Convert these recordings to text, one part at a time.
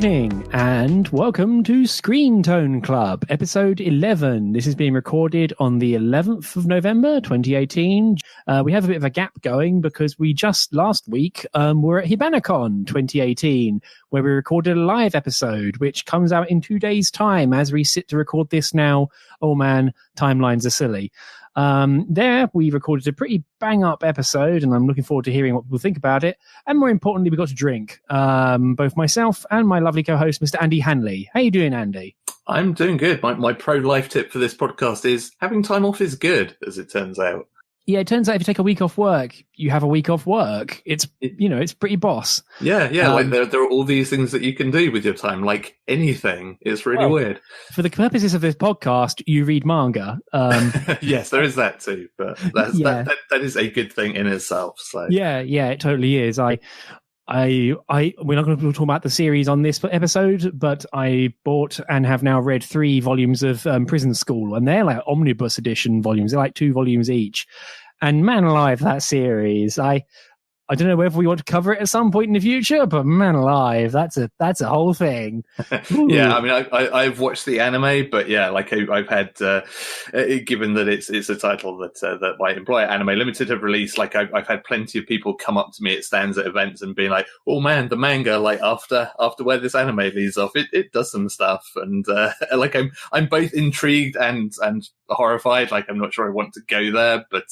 evening and welcome to Screentone Club, episode 11. This is being recorded on the 11th of November, 2018. We have a bit of a gap going because we just last week were at Hibanicon 2018, where we recorded a live episode, which comes out in 2 days' time as we sit to record this now. Oh man, timelines are silly. There, we recorded a pretty bang-up episode, and I'm looking forward to hearing what people think about it. And more importantly, we got to drink. Both myself and my lovely co-host, Mr. Andy Hanley. How you doing, Andy? I'm doing good. My pro-life tip for this podcast is having time off is good, as it turns out. Yeah, it turns out if you take a week off work, you have a week off work. It's pretty boss. Yeah. Like there are all these things that you can do with your time, like anything. It's really weird. For the purposes of this podcast, you read manga. Yes, there is that too, but that is a good thing in itself. So yeah, it totally is. We're not going to talk about the series on this episode, but I bought and have now read 3 volumes of Prison School, and they're like omnibus edition volumes. They're like 2 volumes each. And man alive, that series. I don't know whether we want to cover it at some point in the future, but man alive, that's a whole thing. Yeah, I mean, I've watched the anime, but yeah, like I've had, given that it's a title that my employer, Anime Limited, have released, like I've had plenty of people come up to me at stands at events and being like, "Oh man, the manga, like after where this anime leaves off, it does some stuff," and like I'm both intrigued and horrified. Like I'm not sure I want to go there, but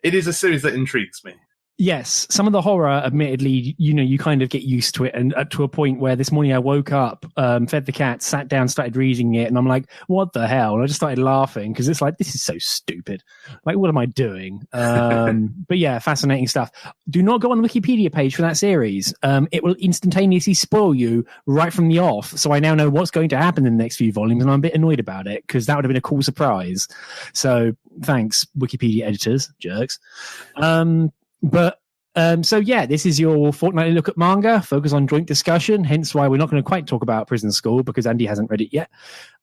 it is a series that intrigues me. Yes, some of the horror, admittedly, you kind of get used to it, and to a point where this morning I woke up, fed the cat, sat down, started reading it, and I'm like, what the hell? And I just started laughing because it's like, this is so stupid. Like, what am I doing? But yeah, fascinating stuff. Do not go on the Wikipedia page for that series. It will instantaneously spoil you right from the off. So I now know what's going to happen in the next few volumes, and I'm a bit annoyed about it because that would have been a cool surprise. So thanks, Wikipedia editors, jerks. So yeah, this is your fortnightly look at manga, focus on joint discussion, hence why we're not going to quite talk about Prison School because Andy hasn't read it yet.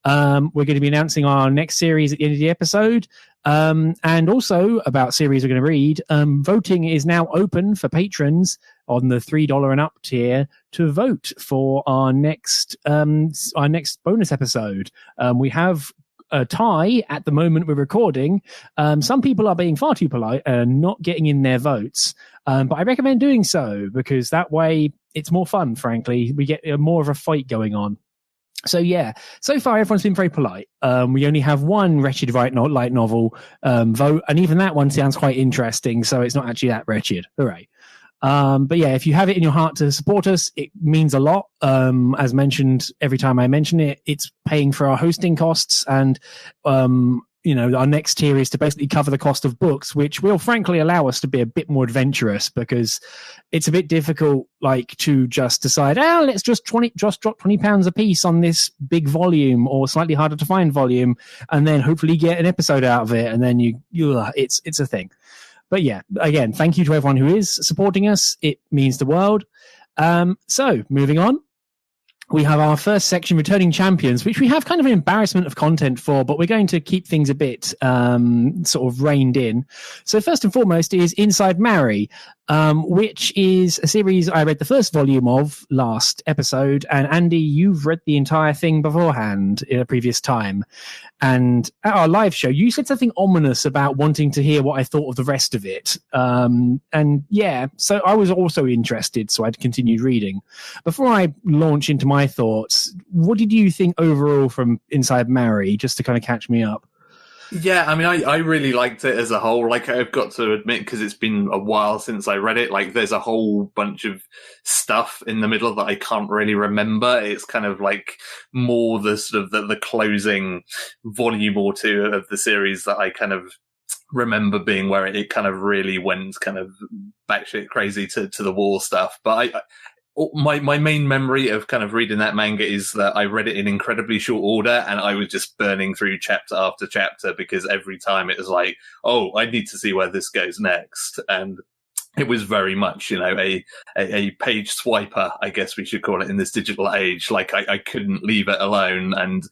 We're going to be announcing our next series at the end of the episode, and also about series we're going to read. Voting is now open for patrons on the $3 and up tier to vote for our next bonus episode. We have a tie at the moment we're recording. Some people are being far too polite and not getting in their votes, but I recommend doing so because that way it's more fun. Frankly, we get more of a fight going on. So yeah, so far everyone's been very polite. We only have one wretched light novel vote, and even that one sounds quite interesting, so it's not actually that wretched. Hooray. But yeah, if you have it in your heart to support us, it means a lot. As mentioned, every time I mention it, it's paying for our hosting costs, and our next tier is to basically cover the cost of books, which will frankly allow us to be a bit more adventurous because it's a bit difficult, like to just decide, let's just drop £20 a piece on this big volume or slightly harder to find volume, and then hopefully get an episode out of it, and then it's a thing. But yeah, again, thank you to everyone who is supporting us. It means the world. So moving on, we have our first section, Returning Champions, which we have kind of an embarrassment of content for, but we're going to keep things a bit sort of reined in. So first and foremost is Inside Mary, which is a series I read the first volume of last episode. And Andy, you've read the entire thing beforehand in a previous time. And at our live show, you said something ominous about wanting to hear what I thought of the rest of it. And yeah, so I was also interested, so I'd continued reading. Before I launch into my thoughts, what did you think overall from Inside Mary, just to kind of catch me up? Yeah, I mean, I really liked it as a whole. Like, I've got to admit, because it's been a while since I read it, like, there's a whole bunch of stuff in the middle that I can't really remember. It's kind of like more the sort of the closing volume or two of the series that I kind of remember being where it kind of really went kind of batshit crazy to the wall stuff. But my main memory of kind of reading that manga is that I read it in incredibly short order, and I was just burning through chapter after chapter because every time it was like, oh, I need to see where this goes next. And it was very much, a page swiper, I guess we should call it, in this digital age. Like I couldn't leave it alone, and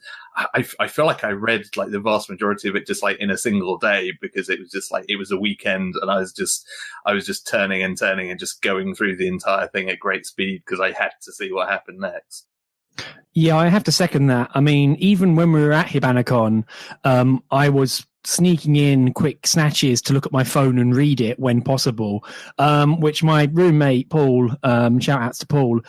I feel like I read like the vast majority of it just like in a single day, because it was just like, it was a weekend, and I was just turning and turning and just going through the entire thing at great speed because I had to see what happened next. Yeah, I have to second that. I mean, even when we were at Hibanacon, I was sneaking in quick snatches to look at my phone and read it when possible, which my roommate, Paul, shout outs to Paul,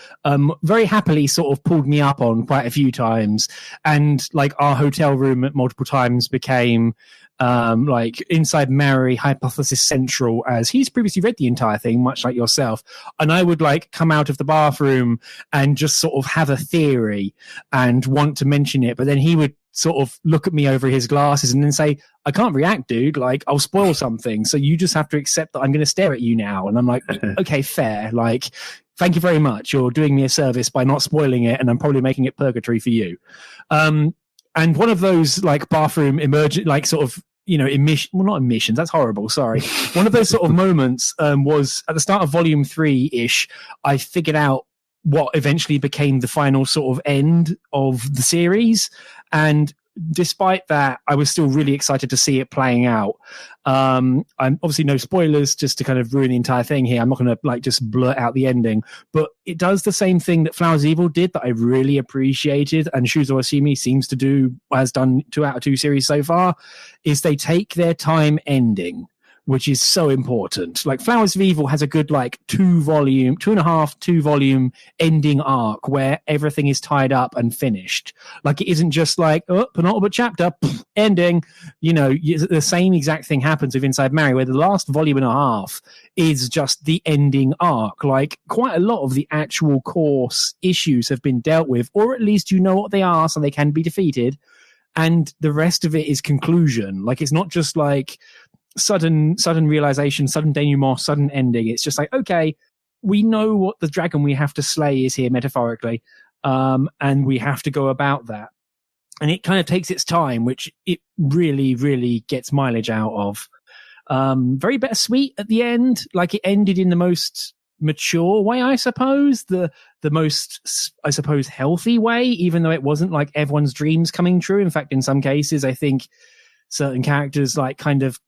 very happily sort of pulled me up on quite a few times. And like our hotel room at multiple times became like Inside Mary Hypothesis Central, as he's previously read the entire thing, much like yourself. And I would like come out of the bathroom and just sort of have a theory and want to mention it. But then he would sort of look at me over his glasses and then say, I can't react, dude. Like, I'll spoil something. So you just have to accept that I'm going to stare at you now. And I'm like, okay, fair. Like, thank you very much. You're doing me a service by not spoiling it. And I'm probably making it purgatory for you. And one of those like bathroom emergent, like sort of, not emissions. That's horrible. Sorry. One of those sort of moments was at the start of volume 3-ish. I figured out what eventually became the final sort of end of the series. And despite that, I was still really excited to see it playing out. I'm obviously no spoilers just to kind of ruin the entire thing here. I'm not going to like just blurt out the ending, but it does the same thing that Flowers of Evil did that I really appreciated, and Shuzo Oshimi seems to do, has done 2 out of 2 series so far, is they take their time ending, which is so important. Like Flowers of Evil has a good like 2 volume ending arc where everything is tied up and finished. Like it isn't just like, oh, penultimate chapter, ending. The same exact thing happens with Inside Mary, where the last volume and a half is just the ending arc. Like quite a lot of the actual course issues have been dealt with, or at least you know what they are so they can be defeated. And the rest of it is conclusion. Like it's not just like sudden realization, sudden denouement, sudden ending. It's just like, okay, we know what the dragon we have to slay is here metaphorically, and we have to go about that. And it kind of takes its time, which it really, really gets mileage out of. Very bittersweet at the end. Like it ended in the most mature way, I suppose, the most, I suppose, healthy way, even though it wasn't like everyone's dreams coming true. In fact, in some cases, I think certain characters like kind of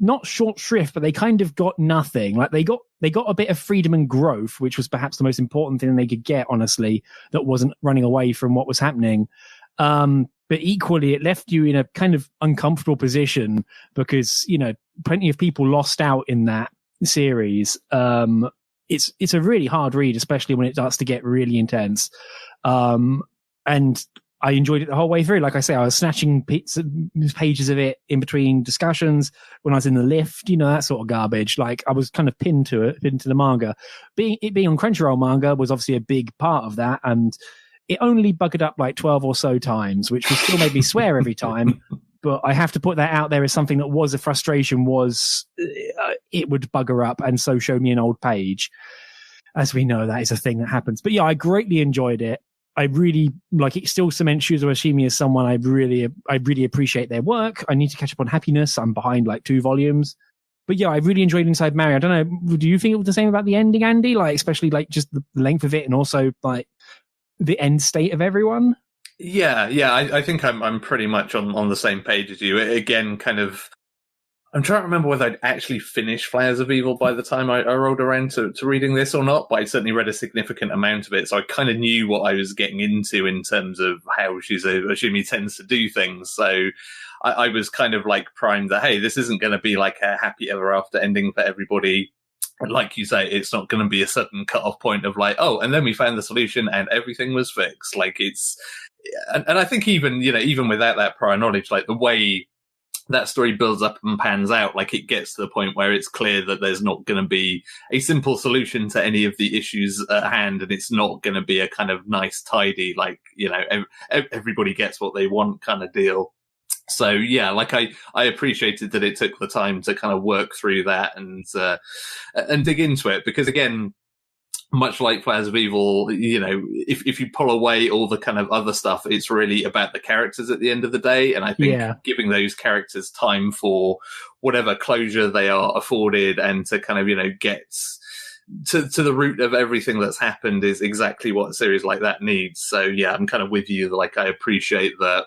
not short shrift, but they kind of got nothing. Like they got a bit of freedom and growth, which was perhaps the most important thing they could get, honestly, that wasn't running away from what was happening. But equally, it left you in a kind of uncomfortable position because, plenty of people lost out in that series. It's a really hard read, especially when it starts to get really intense. And I enjoyed it the whole way through. Like I say, I was snatching pages of it in between discussions when I was in the lift, that sort of garbage. Like I was kind of pinned to the manga. Being on Crunchyroll manga was obviously a big part of that. And it only buggered up like 12 or so times, which still made me swear every time. But I have to put that out there as something that was a frustration, was it would bugger up and so show me an old page. As we know, that is a thing that happens. But yeah, I greatly enjoyed it. I really like it. Still cements Shuzo Oshimi as someone I really appreciate their work. I need to catch up on Happiness. I'm behind like 2 volumes. But yeah, I really enjoyed Inside Mary. I don't know. Do you think it was the same about the ending, Andy? Like, especially like just the length of it and also like the end state of everyone? Yeah. I think I'm pretty much on the same page as you. Again, kind of, I'm trying to remember whether I'd actually finished Flowers of Evil by the time I rolled around to reading this or not, but I certainly read a significant amount of it, so I kind of knew what I was getting into in terms of how Shuzo Oshimi tends to do things. So I was kind of like primed that, hey, this isn't going to be like a happy ever after ending for everybody. And like you say, it's not going to be a sudden cut-off point of like, oh, and then we found the solution and everything was fixed. Like it's, and I think even without that prior knowledge, like the way that story builds up and pans out, like it gets to the point where it's clear that there's not going to be a simple solution to any of the issues at hand, and it's not going to be a kind of nice, tidy, like, everybody gets what they want kind of deal. So yeah, like I appreciated that it took the time to kind of work through that and dig into it, because again, much like Players of Evil, you know, if you pull away all the kind of other stuff, it's really about the characters at the end of the day. And I think giving those characters time for whatever closure they are afforded and to kind of, you know, get to the root of everything that's happened is exactly what a series like that needs. So yeah, I'm kind of with you. Like, I appreciate that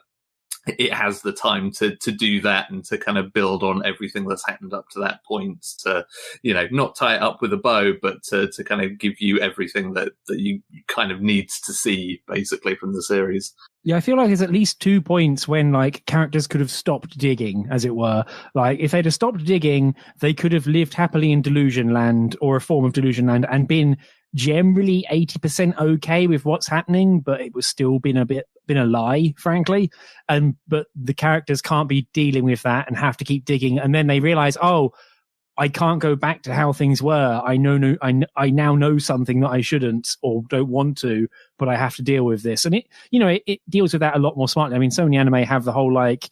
it has the time to do that and to kind of build on everything that's happened up to that point, to, you know, not tie it up with a bow, but to kind of give you everything that you kind of needs to see basically from the series. Yeah, I feel like there's at least 2 points when like characters could have stopped digging, as it were. Like if they'd have stopped digging, they could have lived happily in Delusion Land, or a form of Delusion Land, and been generally 80% okay with what's happening, but it was still been a lie, frankly. But the characters can't be dealing with that and have to keep digging, and then they realize, oh, I can't go back to how things were. I now know something that I shouldn't or don't want to, but I have to deal with this. And it deals with that a lot more smartly. I mean, so many anime have the whole like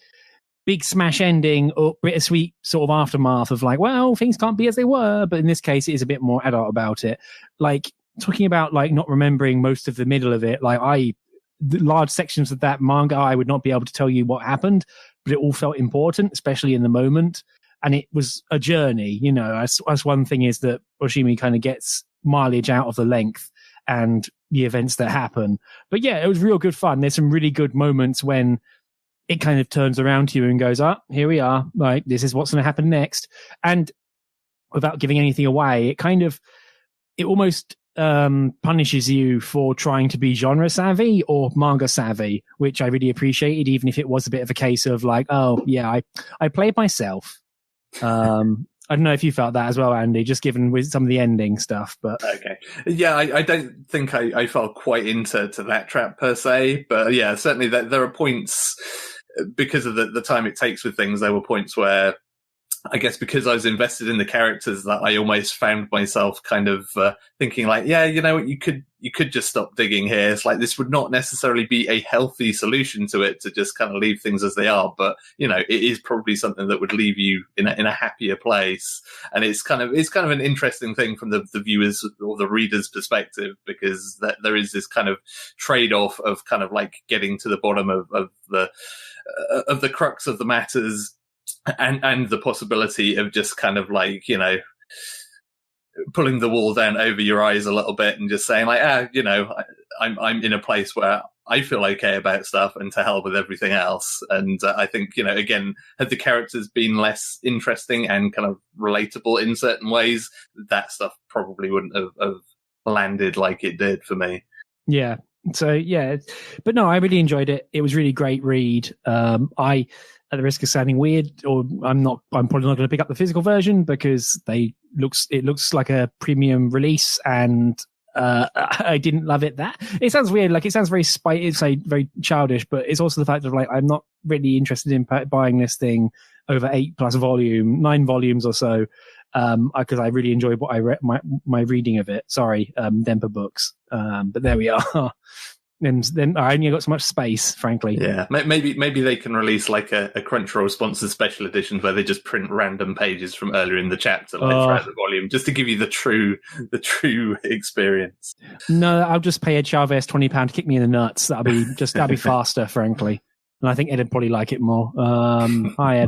big smash ending or bittersweet sort of aftermath of like, well, things can't be as they were. But in this case, it is a bit more adult about it. Like talking about like not remembering most of the middle of it. Like the large sections of that manga, I would not be able to tell you what happened, but it all felt important, especially in the moment. And it was a journey, you know. As one thing is that Oshimi kind of gets mileage out of the length and the events that happen. But yeah, it was real good fun. There's some really good moments when it kind of turns around to you and goes, here we are. Like, this is what's going to happen next. And without giving anything away, it almost punishes you for trying to be genre savvy or manga savvy, which I really appreciated, even if it was a bit of a case of like, oh yeah, I played myself. I don't know if you felt that as well, Andy, just given with some of the ending stuff. But okay, yeah, I don't think I fell quite into that trap per se, but yeah, certainly there are points, because of the time it takes with things. There were points where, I guess because I was invested in the characters, that I almost found myself kind of thinking like, yeah, you know what, you could just stop digging here. It's like, this would not necessarily be a healthy solution to it, to just kind of leave things as they are. But, you know, it is probably something that would leave you in a happier place. And it's kind of an interesting thing from the viewers or the reader's perspective, because there is this kind of trade-off of kind of like getting to the bottom of the crux of the matters, and the possibility of just kind of like, you know, pulling the wall down over your eyes a little bit and just saying like, you know, I'm in a place where I feel okay about stuff, and to hell with everything else. And I think, you know, again, had the characters been less interesting and kind of relatable in certain ways, that stuff probably wouldn't have landed like it did for me. Yeah. So yeah, but no, I really enjoyed it. It was really great read. At the risk of sounding weird, or I'm probably not going to pick up the physical version because it looks like a premium release, and I didn't love it. It sounds weird, like it sounds very very childish, but it's also the fact of like, I'm not really interested in buying this thing over 9 volumes or so, because I really enjoyed what I read, my reading of it. Sorry, Dempa Books, but there we are. And then I only got so much space, frankly. Yeah, maybe they can release like a Crunchyroll sponsored special edition where they just print random pages from earlier in the chapter, like throughout the volume, just to give you the true experience. No, I'll just pay Ed Chavez £20 to kick me in the nuts. That'll be faster, frankly. And I think Ed'd probably like it more. Hi,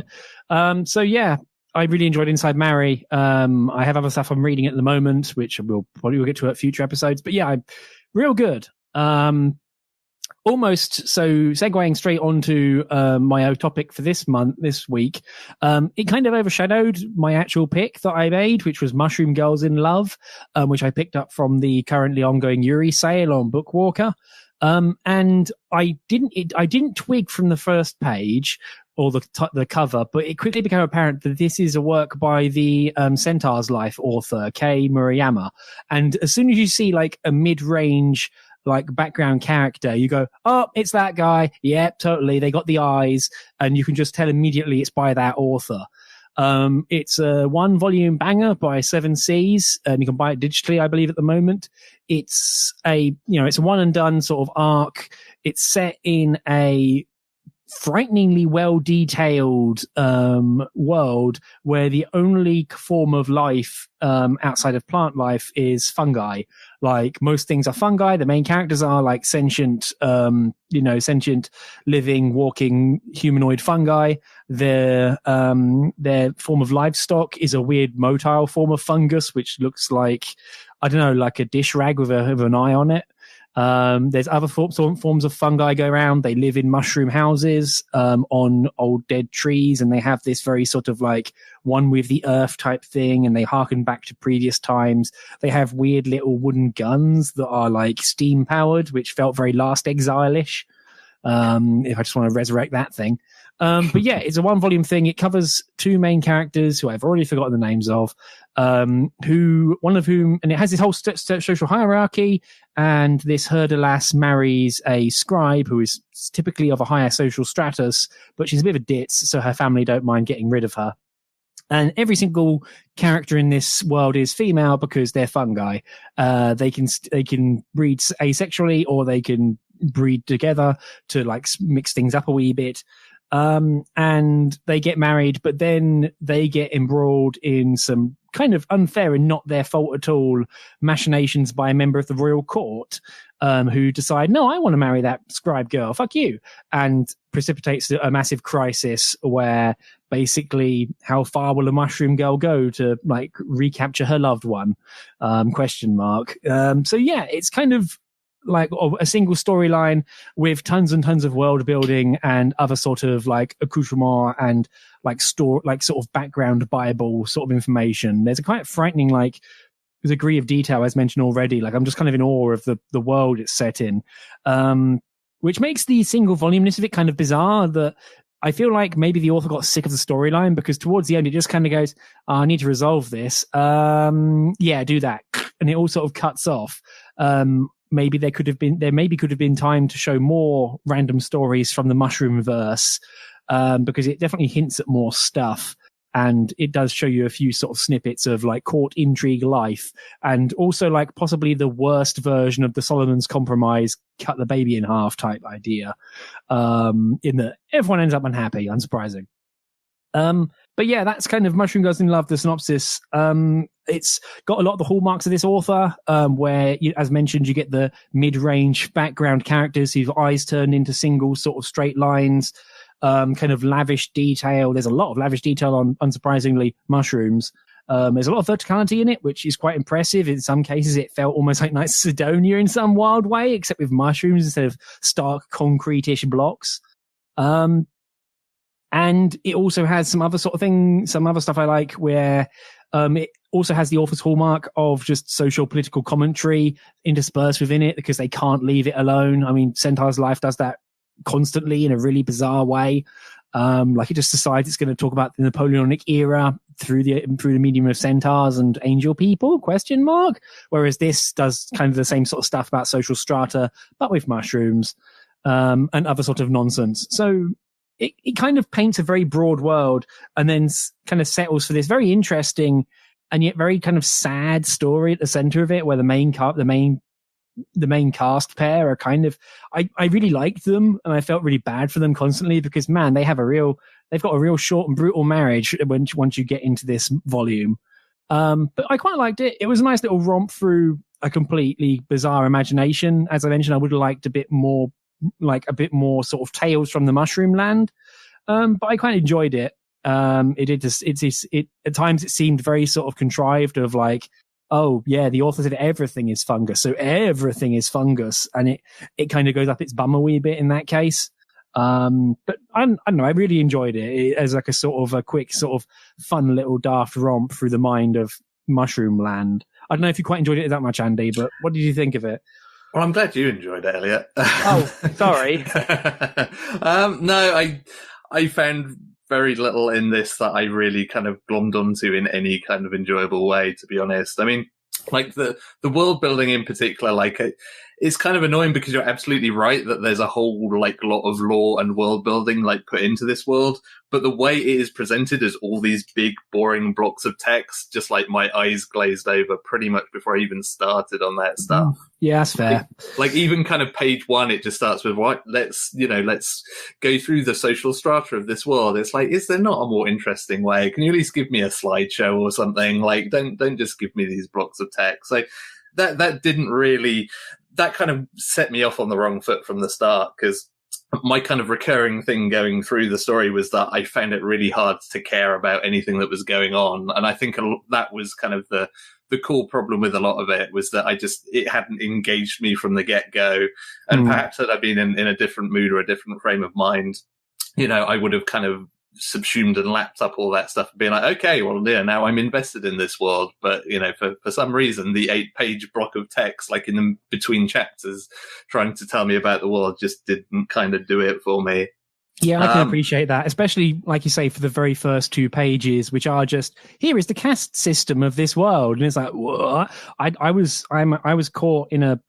Ed. So yeah, I really enjoyed Inside Mary. I have other stuff I'm reading at the moment, which we'll get to at future episodes. But yeah, real good. Almost so segueing straight onto my topic for this week, it kind of overshadowed my actual pick that I made, which was Mushroom Girls in Love, which I picked up from the currently ongoing Yuri sale on Bookwalker. And I didn't twig from the first page or the cover, but it quickly became apparent that this is a work by the Centaur's Life author Kei Murayama. And as soon as you see like a mid-range like background character, you go, oh, it's that guy. Yep, totally. They got the eyes, and you can just tell immediately it's by that author. It's a 1-volume banger by 7 Seas, and you can buy it digitally, I believe, at the moment. It's a one and done sort of arc. It's set in a frighteningly well detailed world where the only form of life outside of plant life is fungi. Like most things are fungi. The main characters are like sentient, sentient, living, walking humanoid fungi. Their form of livestock is a weird motile form of fungus, which looks like, I don't know, like a dish rag with an eye on it. There's other forms of fungi go around. They live in mushroom houses on old dead trees, and they have this very sort of like one with the earth type thing, and they harken back to previous times. They have weird little wooden guns that are like steam powered, which felt very Last Exile-ish. If I just want to resurrect that thing. But yeah, it's a 1-volume thing. It covers 2 main characters who I've already forgotten the names of, and it has this whole social hierarchy, and this herder lass marries a scribe who is typically of a higher social stratus, but she's a bit of a ditz, so her family don't mind getting rid of her. And every single character in this world is female because they're fungi. They can breed asexually, or they can breed together to like mix things up a wee bit. And they get married, but then they get embroiled in some kind of unfair and not their fault at all machinations by a member of the royal court, who decide, no, I want to marry that scribe girl, fuck you, and precipitates a massive crisis where basically how far will a mushroom girl go to like recapture her loved one? So yeah, it's kind of like a single storyline with tons and tons of world building and other sort of like accoutrement and like sort of background Bible sort of information. There's a quite frightening like degree of detail, as mentioned already. Like I'm just kind of in awe of the world it's set in, which makes the single voluminess of it kind of bizarre. That I feel like maybe the author got sick of the storyline, because towards the end it just kind of goes, I need to resolve this. Yeah, do that. And it all sort of cuts off. Maybe there could have been time to show more random stories from the mushroom verse, because it definitely hints at more stuff, and it does show you a few sort of snippets of like court intrigue life, and also like possibly the worst version of the Solomon's Compromise, cut the baby in half type idea, in that everyone ends up unhappy, unsurprising. But yeah, that's kind of Mushroom Girls in Love, the synopsis. It's got a lot of the hallmarks of this author, where, as mentioned, you get the mid-range background characters whose eyes turn into single sort of straight lines, kind of lavish detail. There's a lot of lavish detail on, unsurprisingly, mushrooms. There's a lot of verticality in it, which is quite impressive. In some cases, it felt almost like Knights of Sidonia in some wild way, except with mushrooms instead of stark concrete-ish blocks. And it also has some other sort of thing, some other stuff I like, where it also has the author's hallmark of just social political commentary interspersed within it, because they can't leave it alone. I mean, Centaur's Life does that constantly in a really bizarre way. Like it just decides it's going to talk about the Napoleonic era through the medium of centaurs and angel people, ? Whereas this does kind of the same sort of stuff about social strata, but with mushrooms, and other sort of nonsense. So it kind of paints a very broad world, and then kind of settles for this very interesting and yet very kind of sad story at the center of it, where the main cast pair are kind of, I really liked them, and I felt really bad for them constantly, because man, they've got a real short and brutal marriage once you get into this volume. But I quite liked it. It was a nice little romp through a completely bizarre imagination. As I mentioned, I would have liked a bit more sort of tales from the mushroom land. But I quite enjoyed it. It at times it seemed very sort of contrived, of like, oh yeah, the author said everything is fungus, so everything is fungus, and it kind of goes up its bum a wee bit in that case. But I don't know, I really enjoyed it as like a sort of a quick sort of fun little daft romp through the mind of mushroom land. I don't know if you quite enjoyed it that much, Andy, but what did you think of it? Well, I'm glad you enjoyed it, Elliot. Oh, sorry. No, I found very little in this that I really kind of glommed onto in any kind of enjoyable way, to be honest. I mean, like the world building in particular, like it's kind of annoying because you're absolutely right that there's a whole like lot of lore and world building like put into this world, but the way it is presented as all these big boring blocks of text, just like my eyes glazed over pretty much before I even started on that stuff. Yeah, that's fair. Like even kind of page 1, it just starts with what let's go through the social strata of this world. It's like, is there not a more interesting way? Can you at least give me a slideshow or something? Like don't just give me these blocks of text. Like that didn't really, that kind of set me off on the wrong foot from the start, because my kind of recurring thing going through the story was that I found it really hard to care about anything that was going on. And I think that was kind of the core problem with a lot of it, was that it hadn't engaged me from the get-go. And perhaps had I been in a different mood or a different frame of mind, I would have kind of subsumed and lapped up all that stuff and being like, okay, well, yeah, now I'm invested in this world. But, for some reason, the 8-page block of text, like in the between chapters, trying to tell me about the world just didn't kind of do it for me. Yeah, I can appreciate that, especially, like you say, for the very first 2 pages, which are just, here is the caste system of this world. And it's like, what? I was caught in a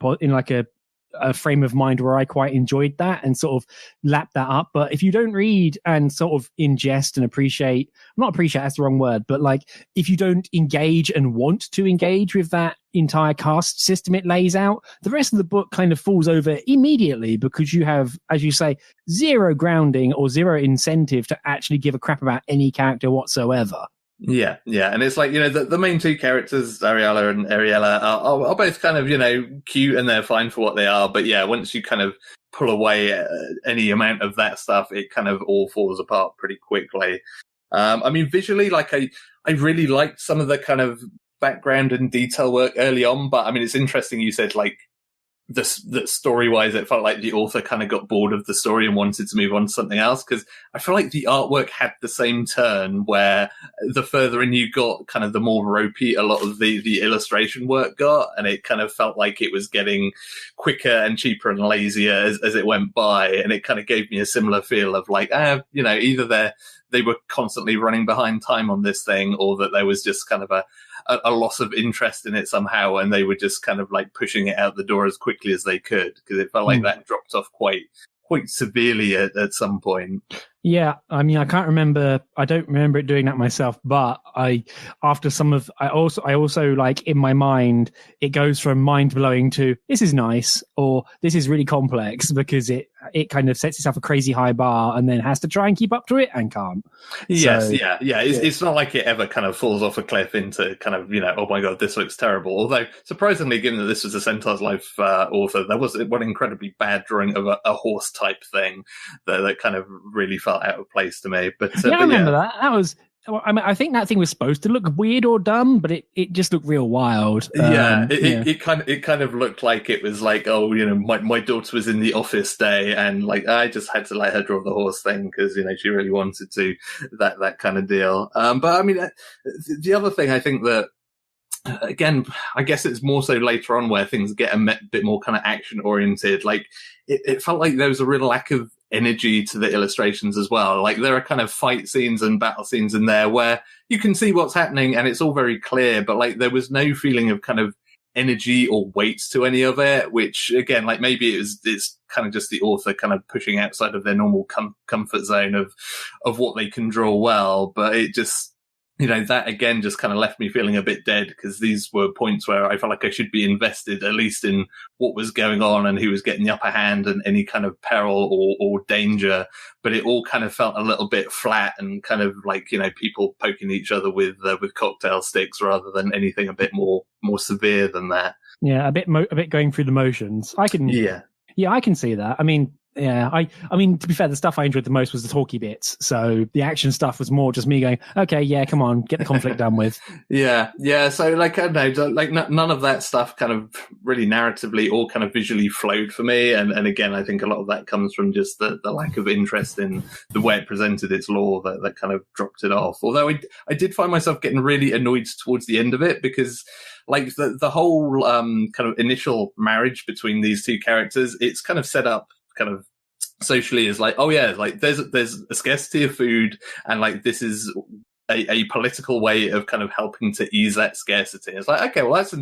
frame of mind where I quite enjoyed that and sort of lapped that up. But if you don't read and sort of ingest and not appreciate, that's the wrong word, but like if you don't engage and want to engage with that entire caste system it lays out, the rest of the book kind of falls over immediately, because you have, as you say, zero grounding or zero incentive to actually give a crap about any character whatsoever. Yeah, and it's like, the main 2 characters, Ariella and Ariella, are both kind of, cute, and they're fine for what they are. But yeah, once you kind of pull away any amount of that stuff, it kind of all falls apart pretty quickly. I mean, visually, like I really liked some of the kind of background and detail work early on, but I mean, it's interesting you said like that story-wise, it felt like the author kind of got bored of the story and wanted to move on to something else, because I feel like the artwork had the same turn, where the further in you got, kind of the more ropey a lot of the illustration work got, and it kind of felt like it was getting quicker and cheaper and lazier as it went by, and it kind of gave me a similar feel of like, either they were constantly running behind time on this thing, or that there was just kind of a loss of interest in it somehow, and they were just kind of like pushing it out the door as quickly as they could, because it felt like that dropped off quite severely at some point. Yeah, I mean, I don't remember it doing that myself, but I also like, in my mind, it goes from mind blowing to this is nice, or this is really complex, because it kind of sets itself a crazy high bar and then has to try and keep up to it and can't. Yes, yeah. It's not like it ever kind of falls off a cliff into kind of, oh my God, this looks terrible. Although, surprisingly, given that this was a Centaur's Life author, there was one incredibly bad drawing of a horse type thing that kind of really felt out of place to me. But I remember that. That was, I mean, I think that thing was supposed to look weird or dumb, but it just looked real wild. It kind of looked like it was like, my daughter was in the office day, and like I just had to let her draw the horse thing because she really wanted to, that kind of deal. But I mean, the other thing I think that, again, I guess it's more so later on where things get a bit more kind of action oriented. Like it felt like there was a real lack of energy to the illustrations as well. Like there are kind of fight scenes and battle scenes in there where you can see what's happening and it's all very clear, but like there was no feeling of kind of energy or weight to any of it, which again, like maybe it's kind of just the author kind of pushing outside of their normal comfort zone of what they can draw well. But it just, that again just kind of left me feeling a bit dead, because these were points where I felt like I should be invested at least in what was going on and who was getting the upper hand and any kind of peril or danger. But it all kind of felt a little bit flat and kind of like, people poking each other with cocktail sticks rather than anything a bit more severe than that. Yeah, a bit going through the motions. I can see that. I mean, yeah, I mean, to be fair, the stuff I enjoyed the most was the talky bits. So the action stuff was more just me going, okay, yeah, come on, get the conflict done with. Yeah. So like, I don't know, like none of that stuff kind of really narratively or kind of visually flowed for me. And again, I think a lot of that comes from just the lack of interest in the way it presented its lore that kind of dropped it off. Although I did find myself getting really annoyed towards the end of it, because like the whole kind of initial marriage between these two characters, it's kind of set up kind of socially is like, oh yeah, like there's a scarcity of food, and like this is a political way of kind of helping to ease that scarcity. It's like, okay, well, that's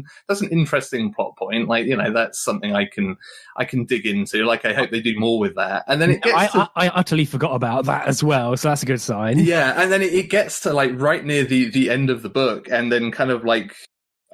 an interesting plot point. Like, that's something I can dig into. Like, I hope they do more with that. And then it gets I utterly forgot about that as well, so that's a good sign. Yeah, and then it gets to like right near the end of the book, and then kind of like,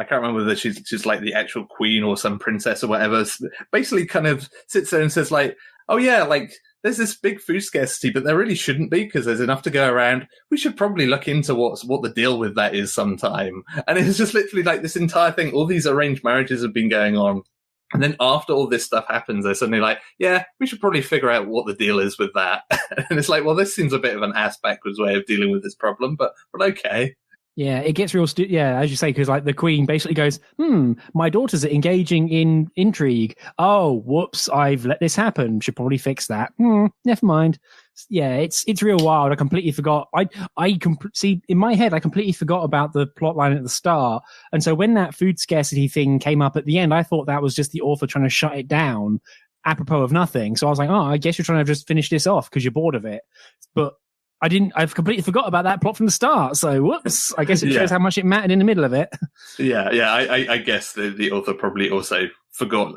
I can't remember whether she's like the actual queen or some princess or whatever, basically kind of sits there and says like, oh yeah, like, there's this big food scarcity, but there really shouldn't be because there's enough to go around. We should probably look into what the deal with that is sometime. And it's just literally like this entire thing. All these arranged marriages have been going on. And then after all this stuff happens, they're suddenly like, yeah, we should probably figure out what the deal is with that. And it's like, well, this seems a bit of an ass backwards way of dealing with this problem, but okay. Yeah, it gets real. As you say, because like the queen basically goes, my daughters are engaging in intrigue. Oh, whoops, I've let this happen. Should probably fix that. Never mind. Yeah, it's real wild. I completely forgot. See, in my head, I completely forgot about the plot line at the start. And so when that food scarcity thing came up at the end, I thought that was just the author trying to shut it down, apropos of nothing. So I was like, oh, I guess you're trying to just finish this off because you're bored of it. But I've completely forgot about that plot from the start. So whoops, I guess it shows how much it mattered in the middle of it. Yeah. I guess the author probably also forgot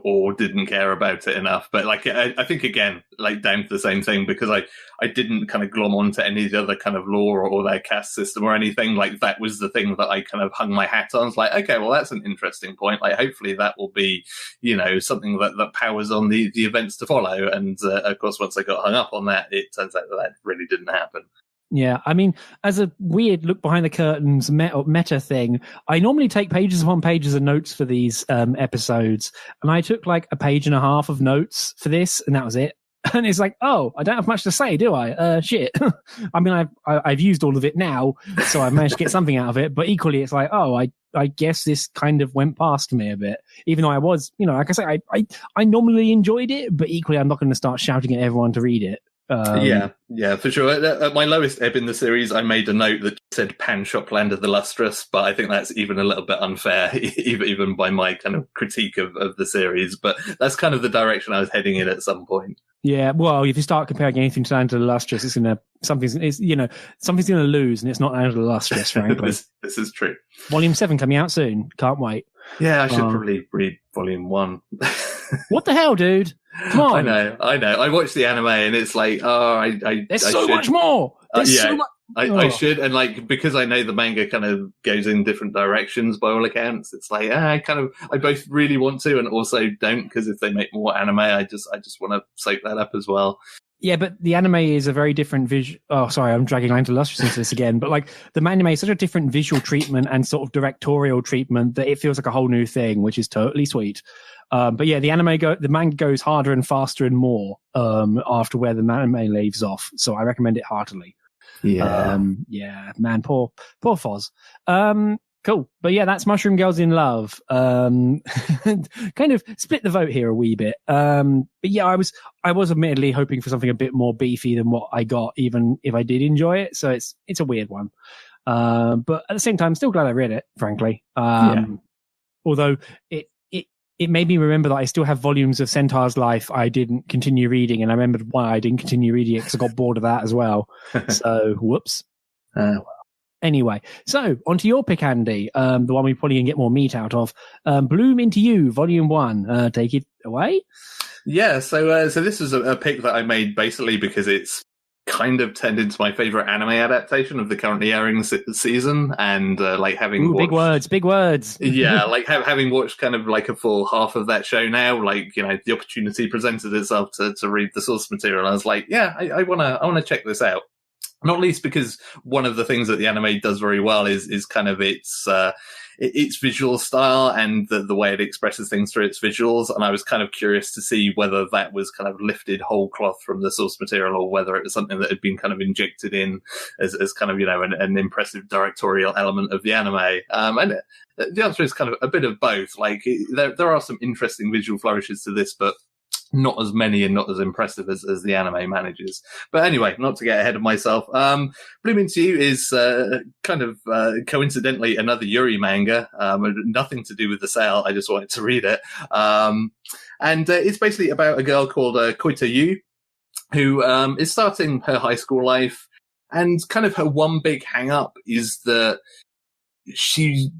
or didn't care about it enough. But like, I think again, like down to the same thing, because I didn't kind of glom onto any of the other kind of lore or their caste system or anything. Like that was the thing that I kind of hung my hat on. It's like, okay, well, that's an interesting point. Like hopefully that will be, something that powers on the events to follow. And of course, once I got hung up on that, it turns out that really didn't happen. Yeah, I mean, as a weird look behind the curtains meta thing, I normally take pages upon pages of notes for these episodes, and I took like a page and a half of notes for this, and that was it. And it's like, oh, I don't have much to say, do I? Shit. I mean, I've used all of it now, so I've managed to get something out of it. But equally, it's like, oh, I guess this kind of went past me a bit, even though I was, like I say, I normally enjoyed it, but equally, I'm not going to start shouting at everyone to read it. Yeah, for sure. At my lowest ebb in the series, I made a note that said Pan Shopland of the Lustrous, but I think that's even a little bit unfair, even by my kind of critique of the series. But that's kind of the direction I was heading in at some point. Yeah, well, if you start comparing anything to Land of the Lustrous, something's going to lose, and it's not Land of the Lustrous, frankly. This is true. Volume 7 coming out soon. Can't wait. Yeah, I should probably read Volume 1. What the hell, dude? Come on. I know. I watched the anime and it's like, there's so much more. So much. I should, and like because I know the manga kind of goes in different directions by all accounts. It's like I both really want to and also don't, because if they make more anime, I just want to soak that up as well. Yeah, but the anime is a very different visual. Oh, sorry, I'm dragging Land of the Lustrous into this again. But like the anime is such a different visual treatment and sort of directorial treatment that it feels like a whole new thing, which is totally sweet. But yeah, the manga goes harder and faster and more after where the anime leaves off. So I recommend it heartily. Yeah, man, poor Foz. Cool, but yeah, that's Mushroom Girls in Love. Kind of split the vote here a wee bit. But yeah, I was admittedly hoping for something a bit more beefy than what I got, even if I did enjoy it. So it's a weird one. But at the same time, I'm still glad I read it, frankly. Although it made me remember that I still have volumes of Centaur's Life I didn't continue reading, and I remembered why I didn't continue reading it because I got bored of that as well. So, whoops. Anyway, so onto your pick, Andy, the one we probably can get more meat out of. Bloom Into You, Volume 1. Take it away. Yeah, so this was a pick that I made basically because it's kind of turned into my favorite anime adaptation of the currently airing season, and like having watched, big words yeah, like having watched kind of like a full half of that show now, like the opportunity presented itself to read the source material. I was like, yeah, I want to check this out, not least because one of the things that the anime does very well is kind of its visual style and the way it expresses things through its visuals. And I was kind of curious to see whether that was kind of lifted whole cloth from the source material, or whether it was something that had been kind of injected in as kind of, an impressive directorial element of the anime. And the answer is kind of a bit of both. Like there are some interesting visual flourishes to this, but not as many and not as impressive as the anime manages. But anyway, not to get ahead of myself, Bloom Into You is kind of coincidentally another Yuri manga, nothing to do with the sale. I just wanted to read it. And it's basically about a girl called Koita Yu, who is starting her high school life. And kind of her one big hang up is that she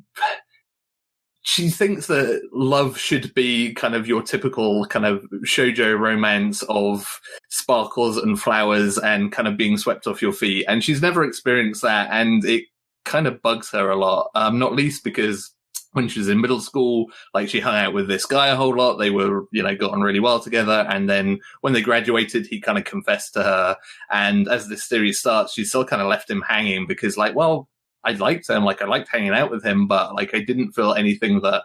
thinks that love should be kind of your typical kind of shoujo romance of sparkles and flowers and kind of being swept off your feet. And she's never experienced that. And it kind of bugs her a lot, not least because when she was in middle school, like she hung out with this guy a whole lot. They were, got on really well together. And then when they graduated, he kind of confessed to her. And as this series starts, she still kind of left him hanging because like, well, I liked him, like I liked hanging out with him, but like I didn't feel anything that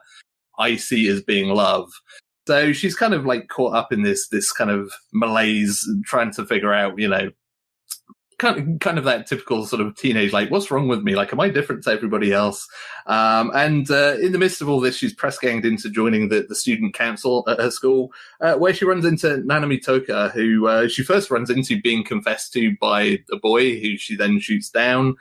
I see as being love. So she's kind of like caught up in this kind of malaise, trying to figure out, kind of that typical sort of teenage, like, what's wrong with me? Like, am I different to everybody else? And in the midst of all this, she's press ganged into joining the student council at her school, where she runs into Nanami Toka, who she first runs into being confessed to by a boy who she then shoots down.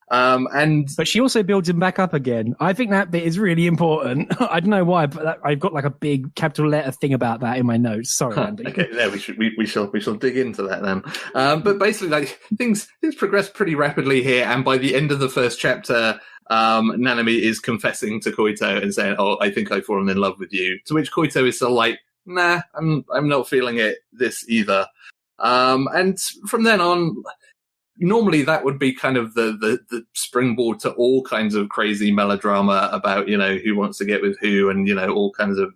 But she also builds him back up again. I think that bit is really important. I don't know why, but I've got like a big capital letter thing about that in my notes. Sorry, Andy. Okay, yeah, we shall dig into that then. But basically, like things progress pretty rapidly here, and by the end of the first chapter, Nanami is confessing to Koito and saying, "Oh, I think I've fallen in love with you." To which Koito is still like, "Nah, I'm not feeling this either." And from then on, normally that would be kind of the springboard to all kinds of crazy melodrama about, who wants to get with who and, all kinds of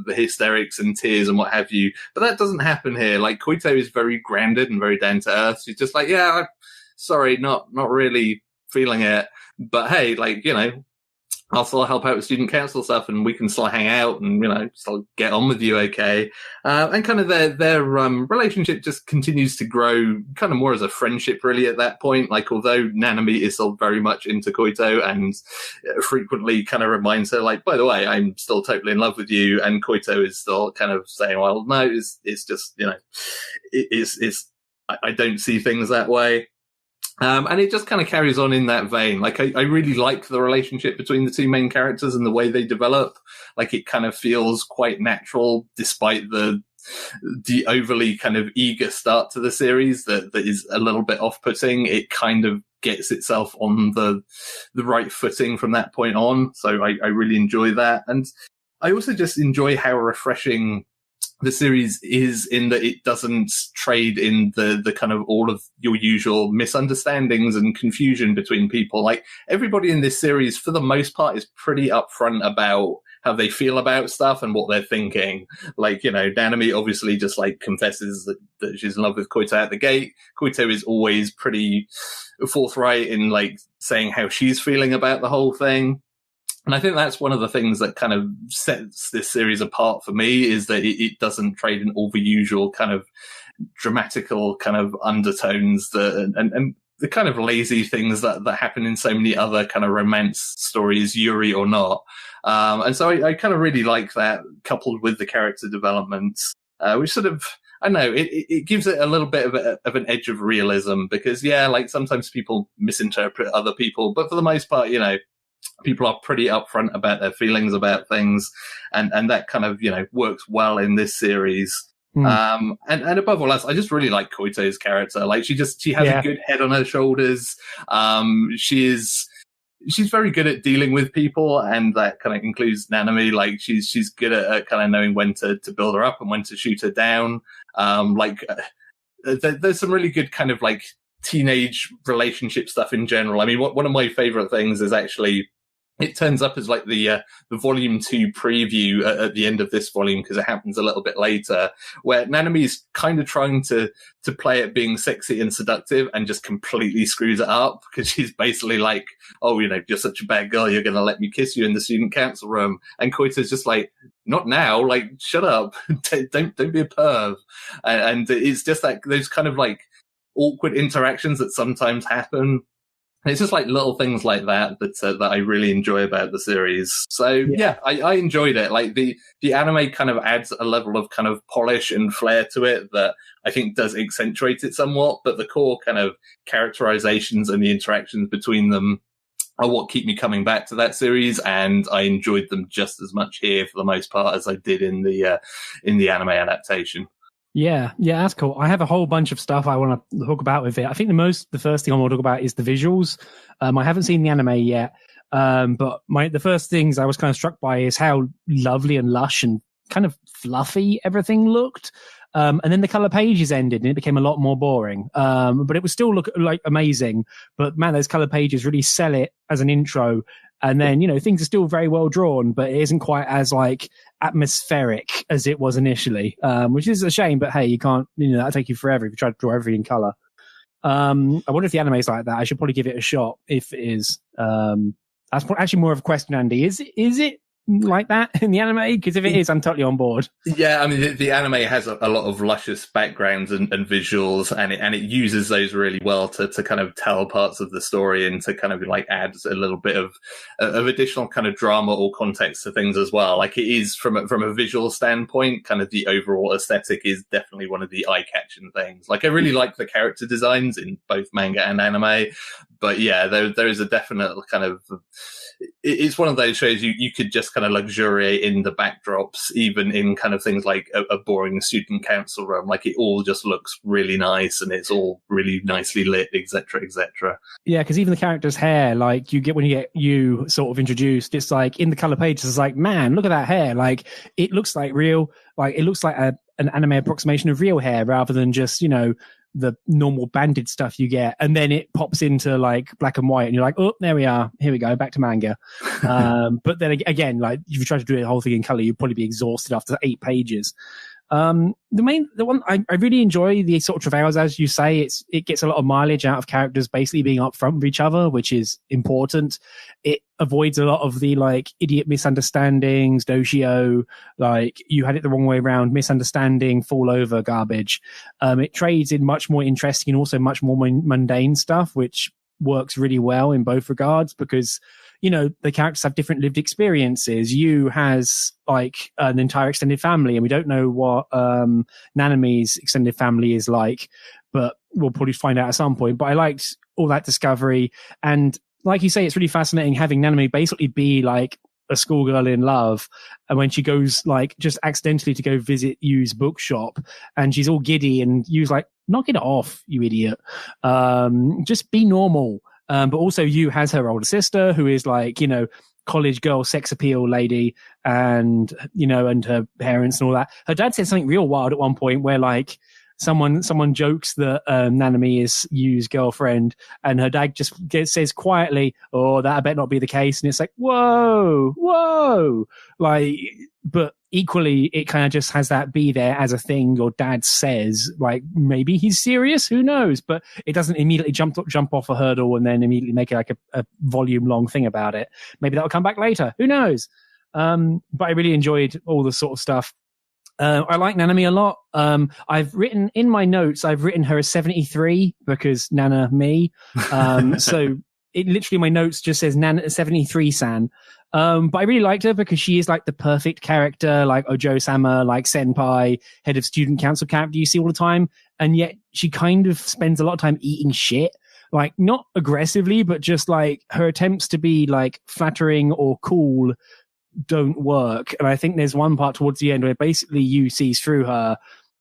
the hysterics and tears and what have you. But that doesn't happen here. Like Koito is very grounded and very down to earth. She's just like, yeah, sorry, not really feeling it. But hey, like, I'll still help out with student council stuff and we can still hang out and, still get on with you. Okay. And kind of their relationship just continues to grow kind of more as a friendship really at that point. Like, although Nanami is still very much into Koito and frequently kind of reminds her, like, by the way, I'm still totally in love with you. And Koito is still kind of saying, well, no, it's just, I don't see things that way. And it just kind of carries on in that vein. Like, I really like the relationship between the two main characters and the way they develop. Like, it kind of feels quite natural, despite the overly kind of eager start to the series that is a little bit off-putting. It kind of gets itself on the right footing from that point on. So I really enjoy that. And I also just enjoy how refreshing the series is in that it doesn't trade in the kind of all of your usual misunderstandings and confusion between people. Like, everybody in this series, for the most part, is pretty upfront about how they feel about stuff and what they're thinking. Like, Nanami obviously just like confesses that she's in love with Koito at the gate. Koito is always pretty forthright in like saying how she's feeling about the whole thing. And I think that's one of the things that kind of sets this series apart for me, is that it doesn't trade in all the usual kind of dramatical kind of undertones and the kind of lazy things that happen in so many other kind of romance stories, Yuri or not. And so I kind of really like that, coupled with the character development, which sort of, I don't know, it gives it a little bit of an edge of realism, because, yeah, like sometimes people misinterpret other people, but for the most part, people are pretty upfront about their feelings about things, and that kind of, works well in this series. And above all else, I just really like Koito's character. Like, she has a good head on her shoulders. She's very good at dealing with people, and that kind of includes Nanami. Like, she's good at kind of knowing when to build her up and when to shoot her down. There's some really good kind of like teenage relationship stuff in general. I mean, one of my favorite things is actually, it turns up as like the volume 2 preview at the end of this volume, because it happens a little bit later, where Nanami is kind of trying to play at being sexy and seductive and just completely screws it up, because she's basically like, oh, you're such a bad girl, you're going to let me kiss you in the student council room. And Koito's just like, not now, like, shut up. don't be a perv. And it's just like those kind of like awkward interactions that sometimes happen. And it's just like little things like that I really enjoy about the series. So yeah, I enjoyed it. Like the anime kind of adds a level of kind of polish and flair to it that I think does accentuate it somewhat, but the core kind of characterizations and the interactions between them are what keep me coming back to that series, and I enjoyed them just as much here for the most part as I did in the anime adaptation. Yeah, that's cool. I have a whole bunch of stuff I want to talk about with it. I think the first thing I want to talk about is the visuals. I haven't seen the anime yet, but the first things I was kind of struck by is how lovely and lush and kind of fluffy everything looked. And then the color pages ended and it became a lot more boring. But it would still look like amazing. But man, those color pages really sell it as an intro. And then, things are still very well drawn, but it isn't quite as like atmospheric as it was initially, which is a shame. But hey, you can't, that'll take you forever if you try to draw everything in color. I wonder if the anime is like that. I should probably give it a shot if it is. That's actually more of a question, Andy. Is it like that in the anime? Because if it is, I'm totally on board. Yeah, I mean, the anime has a lot of luscious backgrounds and visuals, and it uses those really well to kind of tell parts of the story and to kind of like add a little bit of additional kind of drama or context to things as well. Like, it is from a visual standpoint, kind of the overall aesthetic is definitely one of the eye-catching things. Like, I really like the character designs in both manga and anime, but yeah, there is a definite kind of, it's one of those shows you could just kind of luxuriate in the backdrops, even in kind of things like a boring student council room. Like, it all just looks really nice and it's all really nicely lit, etc., etc. Yeah, because even the character's hair, like when you get you sort of introduced, it's like in the color pages, it's like, man, look at that hair. Like, it looks like real, like it looks like an anime approximation of real hair rather than just, the normal banded stuff you get, and then it pops into like black and white and you're like, oh, there we are, here we go, back to manga. But then again, like if you try to do the whole thing in color, you'd probably be exhausted after 8 pages. The one I really enjoy the sort of travails, as you say, it gets a lot of mileage out of characters basically being upfront with each other, which is important. It avoids a lot of the like idiot misunderstandings, Doushio, like you had it the wrong way around, misunderstanding, fall over garbage. It trades in much more interesting and also much more mundane stuff, which works really well in both regards because the characters have different lived experiences. You has like an entire extended family, and we don't know what Nanami's extended family is like, but we'll probably find out at some point. But I liked all that discovery, and like you say, it's really fascinating having Nanami basically be like a schoolgirl in love, and when she goes like just accidentally to go visit Yu's bookshop, and she's all giddy, and Yu's like, knock it off, you idiot, just be normal. But also Yu has her older sister who is like, college girl sex appeal lady, and, and her parents and all that. Her dad said something real wild at one point where like someone jokes that Nanami is Yu's girlfriend, and her dad just says quietly, oh, that I bet not be the case. And it's like, whoa. Like, but equally, it kind of just has that be there as a thing your dad says, like maybe he's serious, who knows? But it doesn't immediately jump off a hurdle and then immediately make it like a volume long thing about it. Maybe that'll come back later, who knows? But I really enjoyed all the sort of stuff. I like Nanami a lot. I've written in my notes, I've written her as 73 because Nana me. So it literally, my notes just says Nana 73-san. But I really liked her because she is like the perfect character, like Ojo-sama, like senpai, head of student council character you see all the time. And yet she kind of spends a lot of time eating shit. Like, not aggressively, but just like her attempts to be like flattering or cool don't work. And I think there's one part towards the end where basically Yu sees through her,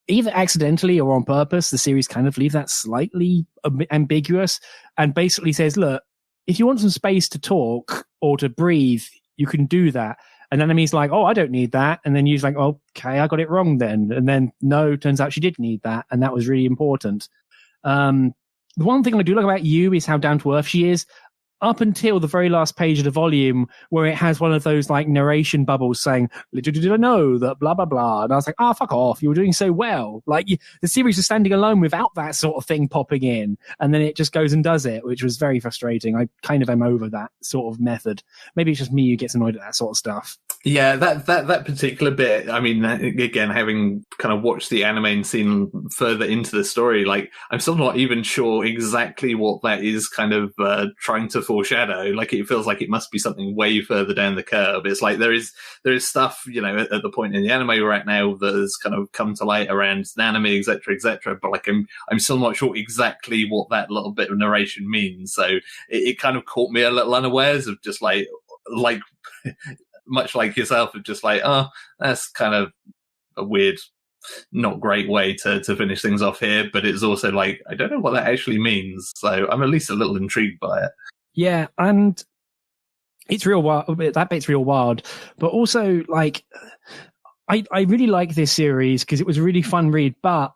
either accidentally or on purpose. The series kind of leave that slightly ambiguous and basically says, look, if you want some space to talk or to breathe, you can do that. And then Nanami's like, oh, I don't need that. And then Yu's like, okay, I got it wrong then. And then no, turns out she did need that. And that was really important. The one thing I do like about Yu is how down to earth she is. Up until the very last page of the volume where it has one of those like narration bubbles saying, little did I know that blah, blah, blah. And I was like, fuck off. You were doing so well. Like the series was standing alone without that sort of thing popping in. And then it just goes and does it, which was very frustrating. I kind of am over that sort of method. Maybe it's just me who gets annoyed at that sort of stuff. Yeah, that particular bit, I mean, again, having kind of watched the anime and seen further into the story, like, I'm still not even sure exactly what that is kind of trying to foreshadow. Like, it feels like it must be something way further down the curve. It's like there is stuff, at the point in the anime right now that has kind of come to light around Nanami, etc., but like I'm still not sure exactly what that little bit of narration means. So it kind of caught me a little unawares of just like much like yourself, of just like, oh, that's kind of a weird not great way to finish things off here, but it's also like, I don't know what that actually means. So I'm at least a little intrigued by it. Yeah, and it's real wild. That bit's real wild, but also like I really like this series because it was a really fun read. But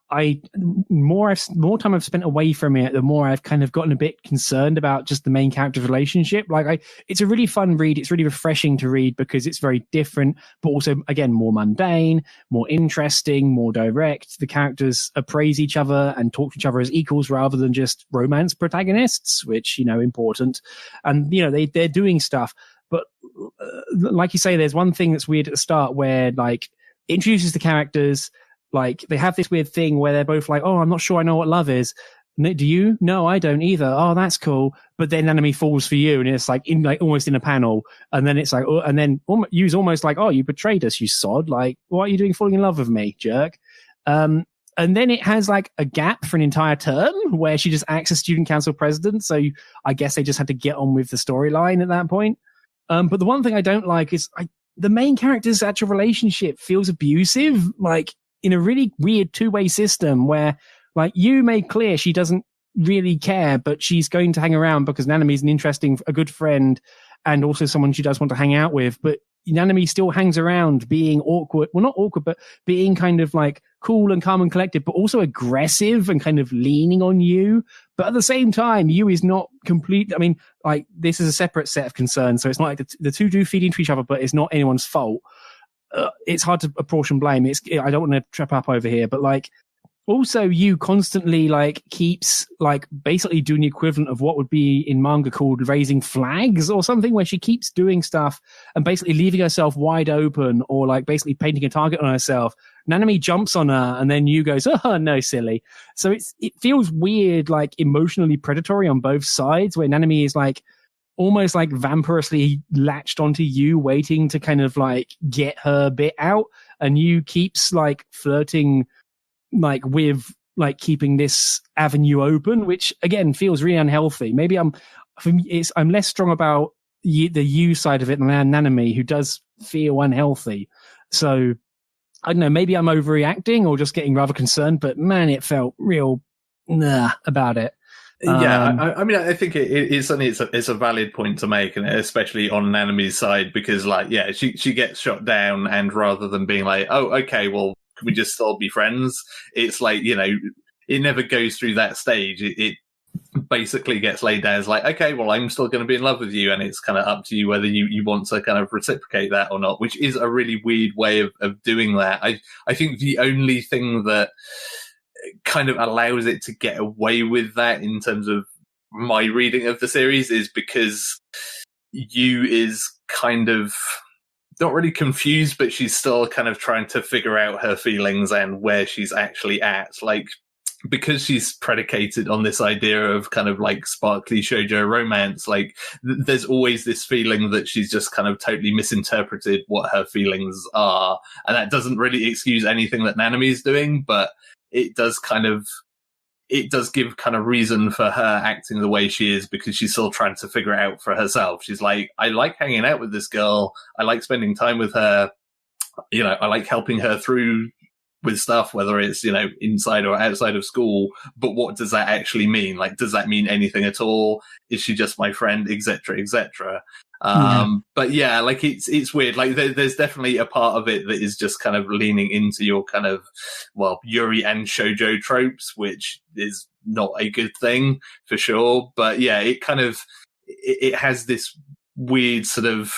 more time I've spent away from it, the more I've kind of gotten a bit concerned about just the main character's relationship. Like it's a really fun read. It's really refreshing to read because it's very different, but also again more mundane, more interesting, more direct. The characters appraise each other and talk to each other as equals rather than just romance protagonists, which important. And they're doing stuff. But like you say, there's one thing that's weird at the start where like it introduces the characters, like they have this weird thing where they're both like, oh, I'm not sure I know what love is. Do you? No, I don't either. Oh, that's cool. But then enemy falls for you, and it's like almost in a panel, and then it's like, oh, and then you's almost like, oh, you betrayed us, you sod. Like, what are you doing, falling in love with me, jerk? And then it has like a gap for an entire term where she just acts as student council president. So I guess they just had to get on with the storyline at that point. But the one thing I don't like is the main character's actual relationship feels abusive, like in a really weird two-way system where like you made clear she doesn't really care, but she's going to hang around because Nanami's a good friend and also someone she does want to hang out with. But Nanami still hangs around being awkward. Well, not awkward, but being kind of like cool and calm and collected, but also aggressive and kind of leaning on you. But at the same time, you is not complete. I mean, like this is a separate set of concerns. So it's not like the two do feed into each other, but it's not anyone's fault. It's hard to apportion blame. I don't want to trap up over here, but like, also, you constantly like keeps like basically doing the equivalent of what would be in manga called raising flags or something, where she keeps doing stuff and basically leaving herself wide open or like basically painting a target on herself. Nanami jumps on her and then you goes, oh no, silly. So it feels weird, like emotionally predatory on both sides, where Nanami is like almost like vampirously latched onto you, waiting to kind of like get her bit out, and you keeps like flirting like with like keeping this avenue open, which again feels really unhealthy. Maybe I'm less strong about the you side of it than Nanami, who does feel unhealthy. So I don't know, maybe I'm overreacting or just getting rather concerned, but man, it felt real about it. Yeah, I mean, I think it's a valid point to make, and especially on Nanami's side, because like, yeah, she gets shot down, and rather than being like, oh, okay, well, can we just still be friends? It's like, it never goes through that stage. It basically gets laid down as like, okay, well, I'm still going to be in love with you, and it's kind of up to you whether you want to kind of reciprocate that or not, which is a really weird way of doing that. I think the only thing that kind of allows it to get away with that in terms of my reading of the series is because Yu is kind of not really confused, but she's still kind of trying to figure out her feelings and where she's actually at. Like, because she's predicated on this idea of kind of like sparkly shoujo romance, like there's always this feeling that she's just kind of totally misinterpreted what her feelings are. And that doesn't really excuse anything that Nanami is doing, but it does give kind of reason for her acting the way she is, because she's still trying to figure it out for herself. She's like, I like hanging out with this girl. I like spending time with her. I like helping her through with stuff, whether it's, inside or outside of school. But what does that actually mean? Like, does that mean anything at all? Is she just my friend, etc., etc.? But yeah, like it's weird. Like there's definitely a part of it that is just kind of leaning into your kind of, well, Yuri and shoujo tropes, which is not a good thing for sure. But yeah, it has this weird sort of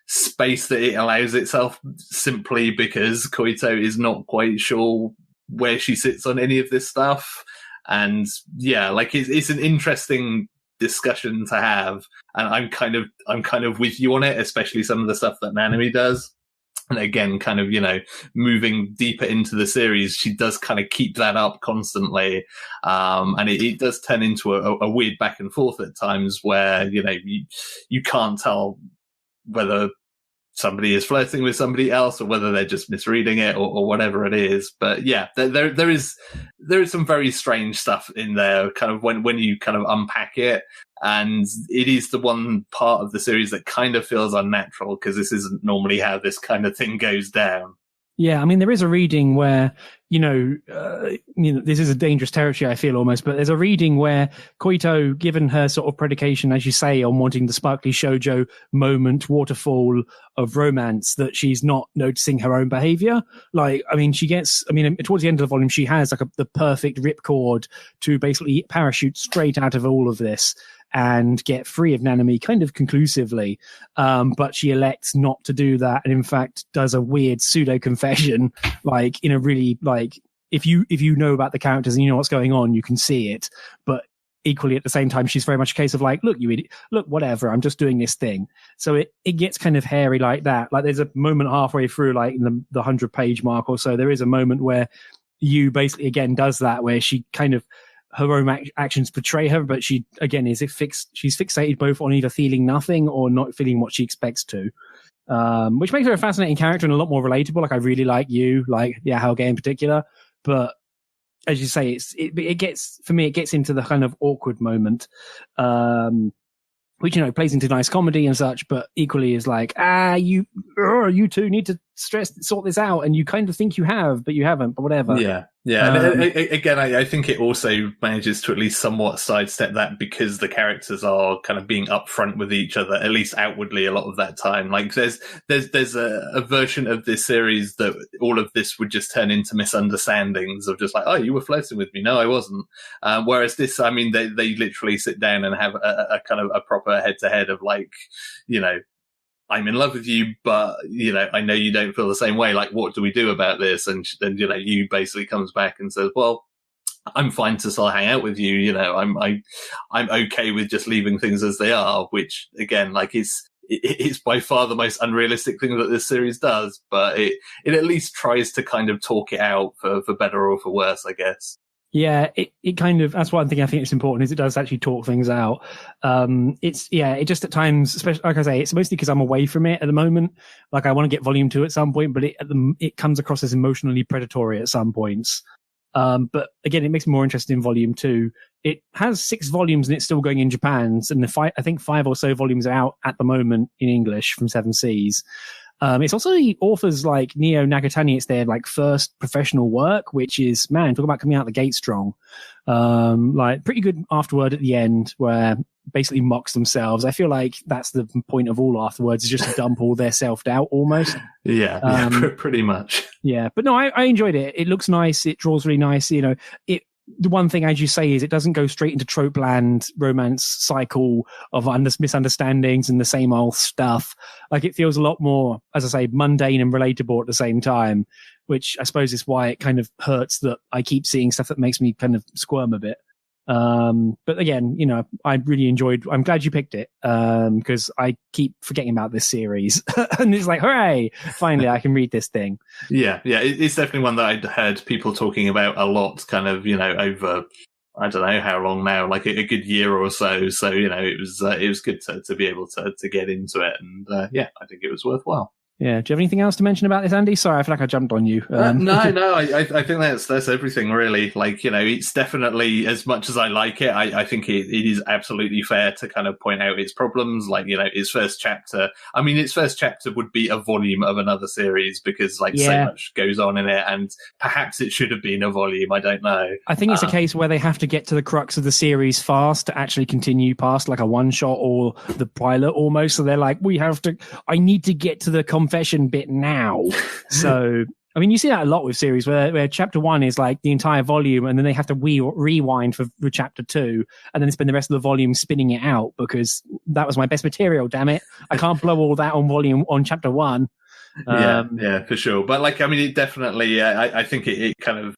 space that it allows itself, simply because Koito is not quite sure where she sits on any of this stuff. And yeah, like it's an interesting discussion to have, and I'm kind of with you on it, especially some of the stuff that Nanami does. And again, kind of, moving deeper into the series, she does kind of keep that up constantly. And it does turn into a weird back and forth at times where, you can't tell whether somebody is flirting with somebody else or whether they're just misreading it or whatever it is. But yeah, there is some very strange stuff in there, kind of when you kind of unpack it. And it is the one part of the series that kind of feels unnatural, because this isn't normally how this kind of thing goes down. Yeah, I mean, there is a reading where, this is a dangerous territory, I feel almost, but there's a reading where Koito, given her sort of predication, as you say, on wanting the sparkly shoujo moment, waterfall of romance, that she's not noticing her own behavior. Like, I mean, towards the end of the volume, she has like the perfect ripcord to basically parachute straight out of all of this and get free of Nanami kind of conclusively. But she elects not to do that, and in fact does a weird pseudo confession, like in a really, like, if you know about the characters and you know what's going on, you can see it. But equally at the same time, she's very much a case of like, look, you idiot, look, whatever, I'm just doing this thing. So it gets kind of hairy like that. Like there's a moment halfway through, like in the 100-page mark or so, there is a moment where you basically again does that, where she kind of, her own actions betray her, but she again she's fixated both on either feeling nothing or not feeling what she expects to, which makes her a fascinating character and a lot more relatable. Like I really like you, like the Ahau Gay in particular, but as you say, it gets into the kind of awkward moment, which plays into nice comedy and such, but equally is like, you two need to sort this out, and you kind of think you have, but you haven't, but whatever. Yeah. And again, I think it also manages to at least somewhat sidestep that, because the characters are kind of being upfront with each other, at least outwardly, a lot of that time. Like there's a version of this series that all of this would just turn into misunderstandings of just like, oh, you were flirting with me. No, I wasn't. Whereas this, I mean, they literally sit down and have a kind of a proper head to head of like, I'm in love with you, but, I know you don't feel the same way. Like, what do we do about this? And then, you basically comes back and says, well, I'm fine to still hang out with you. I'm okay with just leaving things as they are, which again, like it's by far the most unrealistic thing that this series does, but it at least tries to kind of talk it out for better or for worse, I guess. Yeah, it kind of, that's one thing I think it's important, is it does actually talk things out. It just at times, especially, like I say, it's mostly because I'm away from it at the moment. Like I want to get volume 2 at some point, but it comes across as emotionally predatory at some points. But again, it makes me more interested in volume 2. It has 6 volumes and it's still going in Japan. And I think 5 or so volumes are out at the moment in English from Seven Seas. It's also the authors like Neo Nagatani. It's their like first professional work, which is, man, talk about coming out the gate strong. Like pretty good afterword at the end where basically mocks themselves. I feel like that's the point of all afterwards, is just to dump all their self-doubt almost. Yeah, pretty much. Yeah, but no, I enjoyed it. It looks nice. It draws really nice. The one thing, as you say, is it doesn't go straight into trope land romance cycle of misunderstandings and the same old stuff. Like it feels a lot more, as I say, mundane and relatable at the same time, which I suppose is why it kind of hurts that I keep seeing stuff that makes me kind of squirm a bit. But again, I really enjoyed, I'm glad you picked it, because I keep forgetting about this series and it's like, hooray, finally I can read this thing. Yeah. It's definitely one that I'd heard people talking about a lot, kind of, over, I don't know how long now, like a good year or so. So, it was good to be able to get into it. And, I think it was worthwhile. Yeah. Do you have anything else to mention about this, Andy? Sorry, I feel like I jumped on you. No. I think that's everything, really. Like, it's definitely, as much as I like it, I think it is absolutely fair to kind of point out its problems. Like, its first chapter. I mean, its first chapter would be a volume of another series because, so much goes on in it, and perhaps it should have been a volume. I don't know. I think it's a case where they have to get to the crux of the series fast to actually continue past like a one shot or the pilot almost. So they're like, I need to get to the confession bit now. So I mean, you see that a lot with series where chapter 1 is like the entire volume, and then they have to rewind for chapter 2, and then spend the rest of the volume spinning it out because that was my best material. Damn it, I can't blow all that on chapter 1. Yeah, for sure. But like, I mean, it definitely. I think it kind of.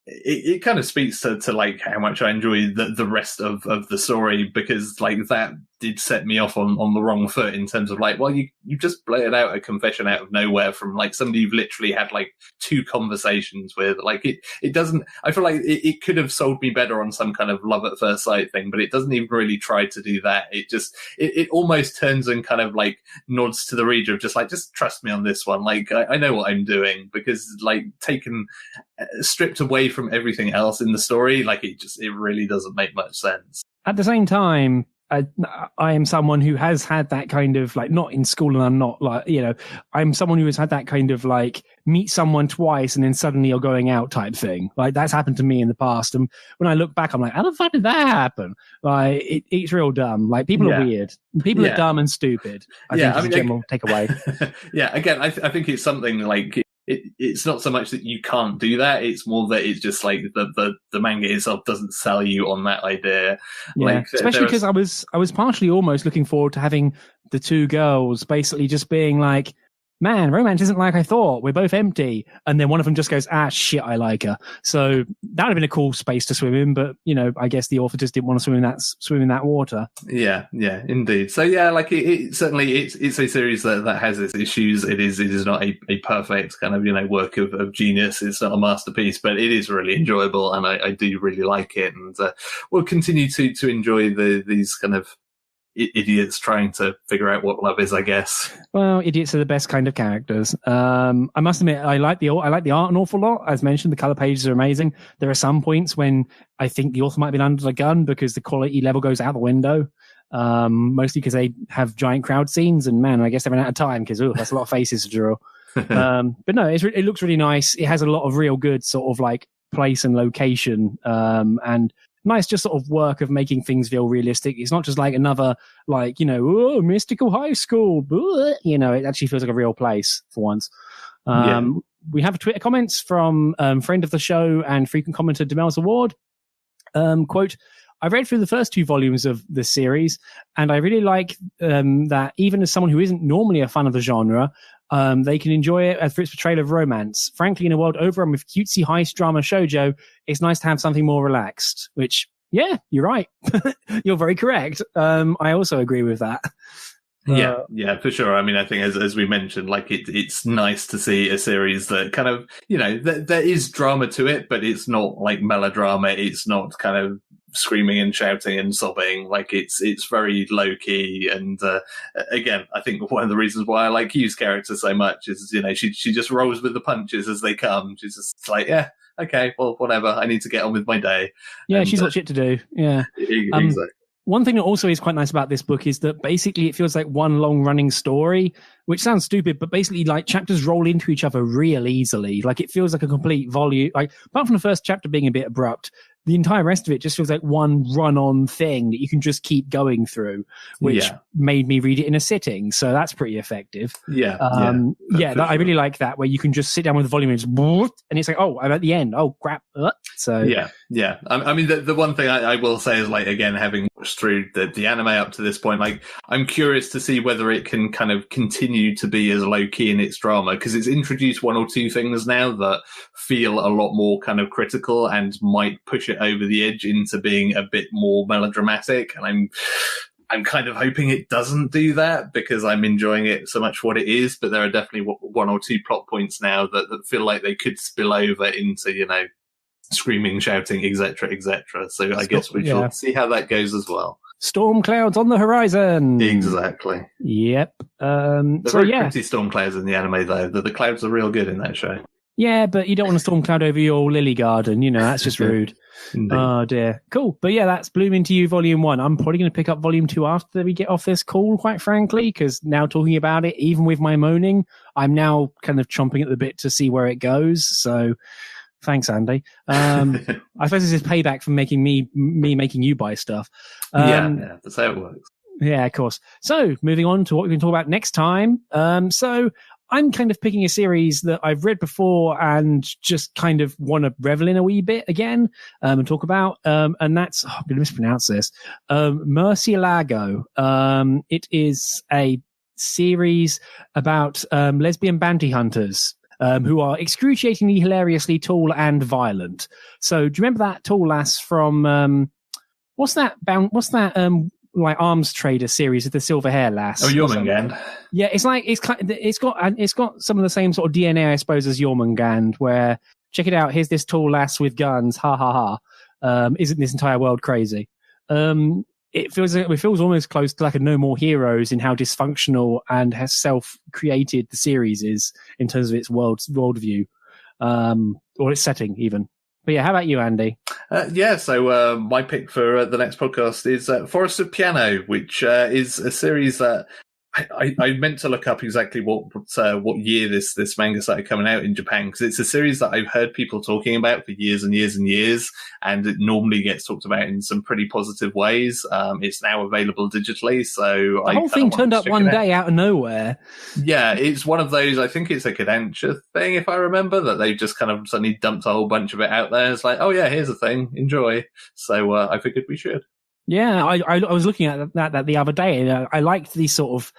It kind of speaks to like how much I enjoy the rest of the story, because like that did set me off on the wrong foot in terms of like, well, you just blurted out a confession out of nowhere from like somebody you've literally had like 2 conversations with. Like it doesn't, I feel like it could have sold me better on some kind of love at first sight thing, but it doesn't even really try to do that. It just, it almost turns and kind of like nods to the reader of just like, just trust me on this one. Like I know what I'm doing, because like stripped away from everything else in the story, like it really doesn't make much sense. At the same time, I am someone who has had that kind of like, not in school, and I'm not like, I'm someone who has had that kind of like meet someone twice and then suddenly you're going out type thing. Like that's happened to me in the past. And when I look back, I'm like, how the fuck did that happen? Like it's real dumb. Like people are weird. People are dumb and stupid. I think is a general takeaway. Yeah. Again, I think it's something like, it's not so much that you can't do that. It's more that it's just like the manga itself doesn't sell you on that idea. Yeah, like, especially because I was partially almost looking forward to having the two girls basically just being like, man, romance isn't like I thought. We're both empty. And then one of them just goes, shit, I like her. So that would have been a cool space to swim in. But, I guess the author just didn't want to swim in that water. Yeah, indeed. So, yeah, like it certainly it's a series that has its issues. It is not a perfect kind of, work of genius. It's not a masterpiece, but it is really enjoyable. And I do really like it. And we'll continue to enjoy these kind of idiots trying to figure out what love is, I guess. Well, idiots are the best kind of characters. I must admit, I like the art an awful lot. As mentioned, the color pages are amazing. There are some points when I think the author might have been under the gun because the quality level goes out the window. Mostly because they have giant crowd scenes, and man, I guess they ran out of time because that's a lot of faces to draw. But no, it looks really nice. It has a lot of real good sort of like place and location, and nice just sort of work of making things feel realistic. It's not just like another like mystical high school. It actually feels like a real place for once. We have Twitter comments from friend of the show and frequent commenter Demel's Award. Quote, I read through the first 2 volumes of the series, and I really like that even as someone who isn't normally a fan of the genre, they can enjoy it for its portrayal of romance. Frankly, in a world overrun with cutesy heist drama shoujo, it's nice to have something more relaxed, which, yeah, you're right. You're very correct. I also agree with that. Yeah, for sure. I mean, I think as we mentioned, like it's nice to see a series that kind of, there is drama to it, but it's not like melodrama. It's not kind of screaming and shouting and sobbing. Like it's very low key. And again, I think one of the reasons why I like Hugh's character so much is, she just rolls with the punches as they come. She's just like, yeah, okay, well, whatever. I need to get on with my day. Yeah, she's got shit to do. Yeah, exactly. One thing that also is quite nice about this book is that basically it feels like one long running story, which sounds stupid, but basically like chapters roll into each other real easily. Like it feels like a complete volume. Like apart from the first chapter being a bit abrupt, the entire rest of it just feels like one run-on thing that you can just keep going through, which made me read it in a sitting. So that's pretty effective. I really like that, where you can just sit down with the volume and just, and it's like, oh, I'm at the end. Oh, crap. So yeah. I mean, the one thing I will say is, like, again, having watched through the anime up to this point, like, I'm curious to see whether it can kind of continue to be as low-key in its drama, because it's introduced 1 or 2 things now that feel a lot more kind of critical and might push it over the edge into being a bit more melodramatic. And I'm kind of hoping it doesn't do that, because I'm enjoying it so much for what it is. But there are definitely 1 or 2 plot points now that feel like they could spill over into, screaming, shouting, etc., etc. So I guess we shall see how that goes as well. Storm clouds on the horizon. Exactly. Yep. They're very pretty storm clouds in the anime, though. The clouds are real good in that show. Yeah, but you don't want a storm cloud over your lily garden. That's just rude. Oh, dear. Cool. But yeah, that's Bloom Into You Volume 1. I'm probably going to pick up Volume 2 after we get off this call, quite frankly, because now talking about it, even with my moaning, I'm now kind of chomping at the bit to see where it goes. So thanks, Andy. I suppose this is payback for making me making you buy stuff. Yeah, that's how it works. Yeah, of course. So moving on to what we can talk about next time. So I'm kind of picking a series that I've read before and just kind of want to revel in a wee bit again and talk about. And that's, I'm going to mispronounce this, Murcielago. It is a series about lesbian bounty hunters who are excruciatingly, hilariously tall and violent. So do you remember that tall lass from what's that like arms trader series with the silver hair lass? Oh, Jormungand. Yeah, it's got some of the same sort of DNA, I suppose, as Jormungand, where check it out, here's this tall lass with guns, ha ha ha. Isn't this entire world crazy? It feels almost close to like a No More Heroes in how dysfunctional and has self-created the series is in terms of its worldview, or its setting even. But yeah, how about you, Andy? So my pick for the next podcast is Forest of Piano, which is a series that I meant to look up exactly what year this manga started coming out in Japan, because it's a series that I've heard people talking about for years and years and years, and it normally gets talked about in some pretty positive ways. It's now available digitally, so the whole thing turned up one day out of nowhere. Yeah, it's one of those. I think it's a Kodansha thing, if I remember, that they've just kind of suddenly dumped a whole bunch of it out there. It's like, oh yeah, here's a thing, enjoy. So I figured we should. Yeah, I was looking at that the other day, and I liked the sort of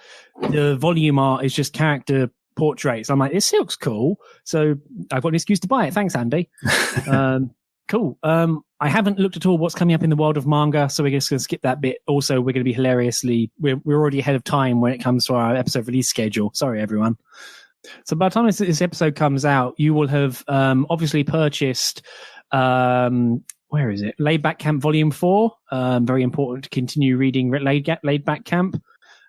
the volume art is just character portraits. I'm like, this looks cool, so I've got an excuse to buy it. Thanks, Andy. Cool. I haven't looked at all what's coming up in the world of manga, so we're just going to skip that bit. Also, we're going to be we're already ahead of time when it comes to our episode release schedule. Sorry, everyone. So by the time this episode comes out, you will have obviously purchased. Where is it? Laid Back Camp Volume 4. Very important to continue reading Laid Back Camp.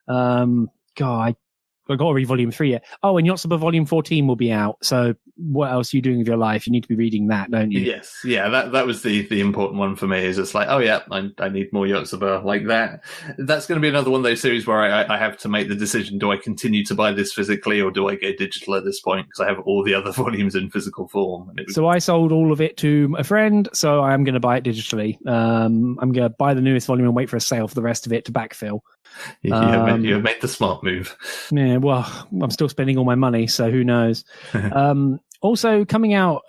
God, I got to read Volume 3 yet. Oh, and Yotsuba Volume 14 will be out. So what else are you doing with your life? You need to be reading that, don't you? Yes. Yeah, that was the important one for me, is it's like, oh yeah, I need more Yotsuba like that. That's going to be another one of those series where I have to make the decision, do I continue to buy this physically or do I go digital at this point? Because I have all the other volumes in physical form. So I sold all of it to a friend, so I'm going to buy it digitally. I'm going to buy the newest volume and wait for a sale for the rest of it to backfill. You have made the smart move. Yeah, well, I'm still spending all my money, so who knows? Also, coming out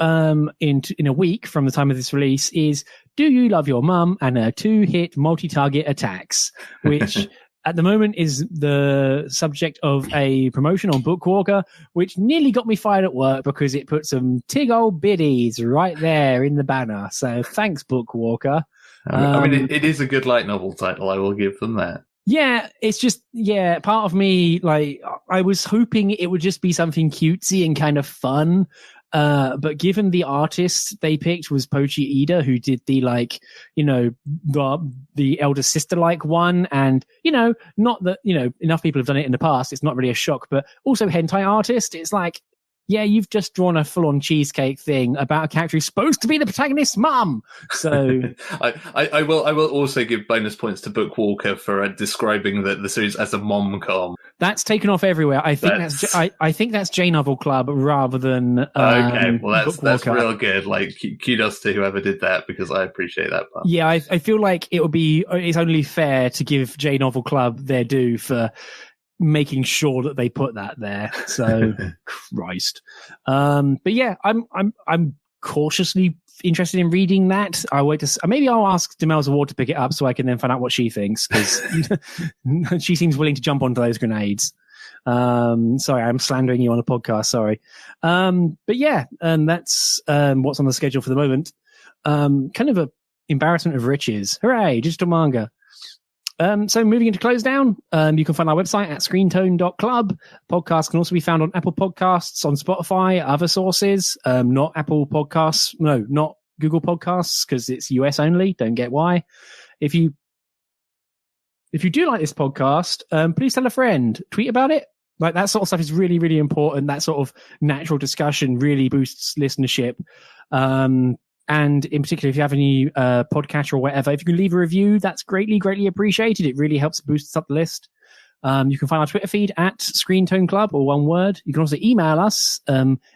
in a week from the time of this release is Do You Love Your Mum? And her 2-hit multi-target attacks, which at the moment is the subject of a promotion on Bookwalker, which nearly got me fired at work because it put some tig old biddies right there in the banner. So thanks, Bookwalker. I mean, it is a good light novel title. I will give them that. Yeah, it's just, part of me, like, I was hoping it would just be something cutesy and kind of fun. But given the artist they picked was Pochi Ida, who did the, like, the elder sister like one. And, not that, enough people have done it in the past. It's not really a shock, but also hentai artist. It's like, yeah, you've just drawn a full-on cheesecake thing about a character who's supposed to be the protagonist's mum. So I will also give bonus points to Bookwalker for describing the series as a mom-com. That's taken off everywhere. I think that's J-Novel Club rather than okay. Well, that's real good. Like, kudos to whoever did that, because I appreciate that part. Yeah, I feel like it's only fair to give J-Novel Club their due for making sure that they put that there. So Christ. But yeah, I'm cautiously interested in reading that. I wait to maybe I'll ask Demelza Ward to pick it up so I can then find out what she thinks, because she seems willing to jump onto those grenades. Sorry, I'm slandering you on a podcast, sorry. But yeah, that's what's on the schedule for the moment. Kind of a embarrassment of riches. Hooray, digital manga. So moving into Closedown, you can find our website at Screentone.club. Podcasts can also be found on Apple Podcasts, on Spotify, other sources, not Apple Podcasts, no, not Google Podcasts, because it's US only. Don't get why. If you do like this podcast, please tell a friend, tweet about it. Like, that sort of stuff is really, really important. That sort of natural discussion really boosts listenership. And in particular, if you have any podcast or whatever, if you can leave a review, that's greatly, greatly appreciated. It really helps boost us up the list. You can find our Twitter feed at Screentone Club, or one word. You can also email us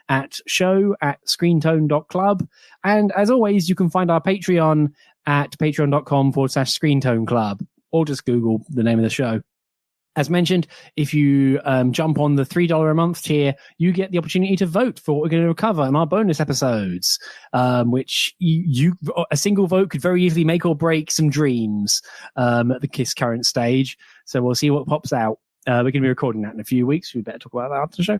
at show@screentone.club. And as always, you can find our Patreon at patreon.com/Screentone Club, or just Google the name of the show. As mentioned, if you jump on the $3 a month tier, you get the opportunity to vote for what we're going to cover in our bonus episodes, which a single vote could very easily make or break some dreams at the KISS current stage. So we'll see what pops out. We're going to be recording that in a few weeks. We better talk about that after the show.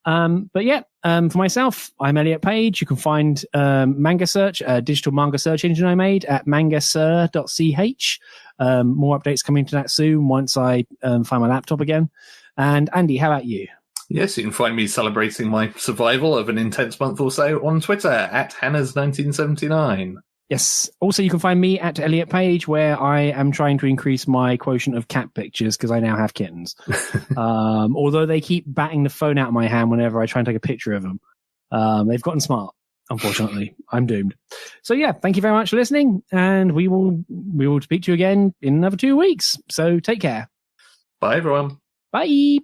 But yeah, for myself, I'm Elliot Page. You can find Manga Search, a digital manga search engine I made, at mangasir.ch. More updates coming to that soon once I find my laptop again. And Andy, how about you? Yes, you can find me celebrating my survival of an intense month or so on Twitter at Hannah's1979. Yes. Also, you can find me at Elliot Page, where I am trying to increase my quotient of cat pictures because I now have kittens. Although they keep batting the phone out of my hand whenever I try and take a picture of them. They've gotten smart. Unfortunately, I'm doomed. So yeah, thank you very much for listening, and we will speak to you again in another 2 weeks. So take care. Bye, everyone. Bye.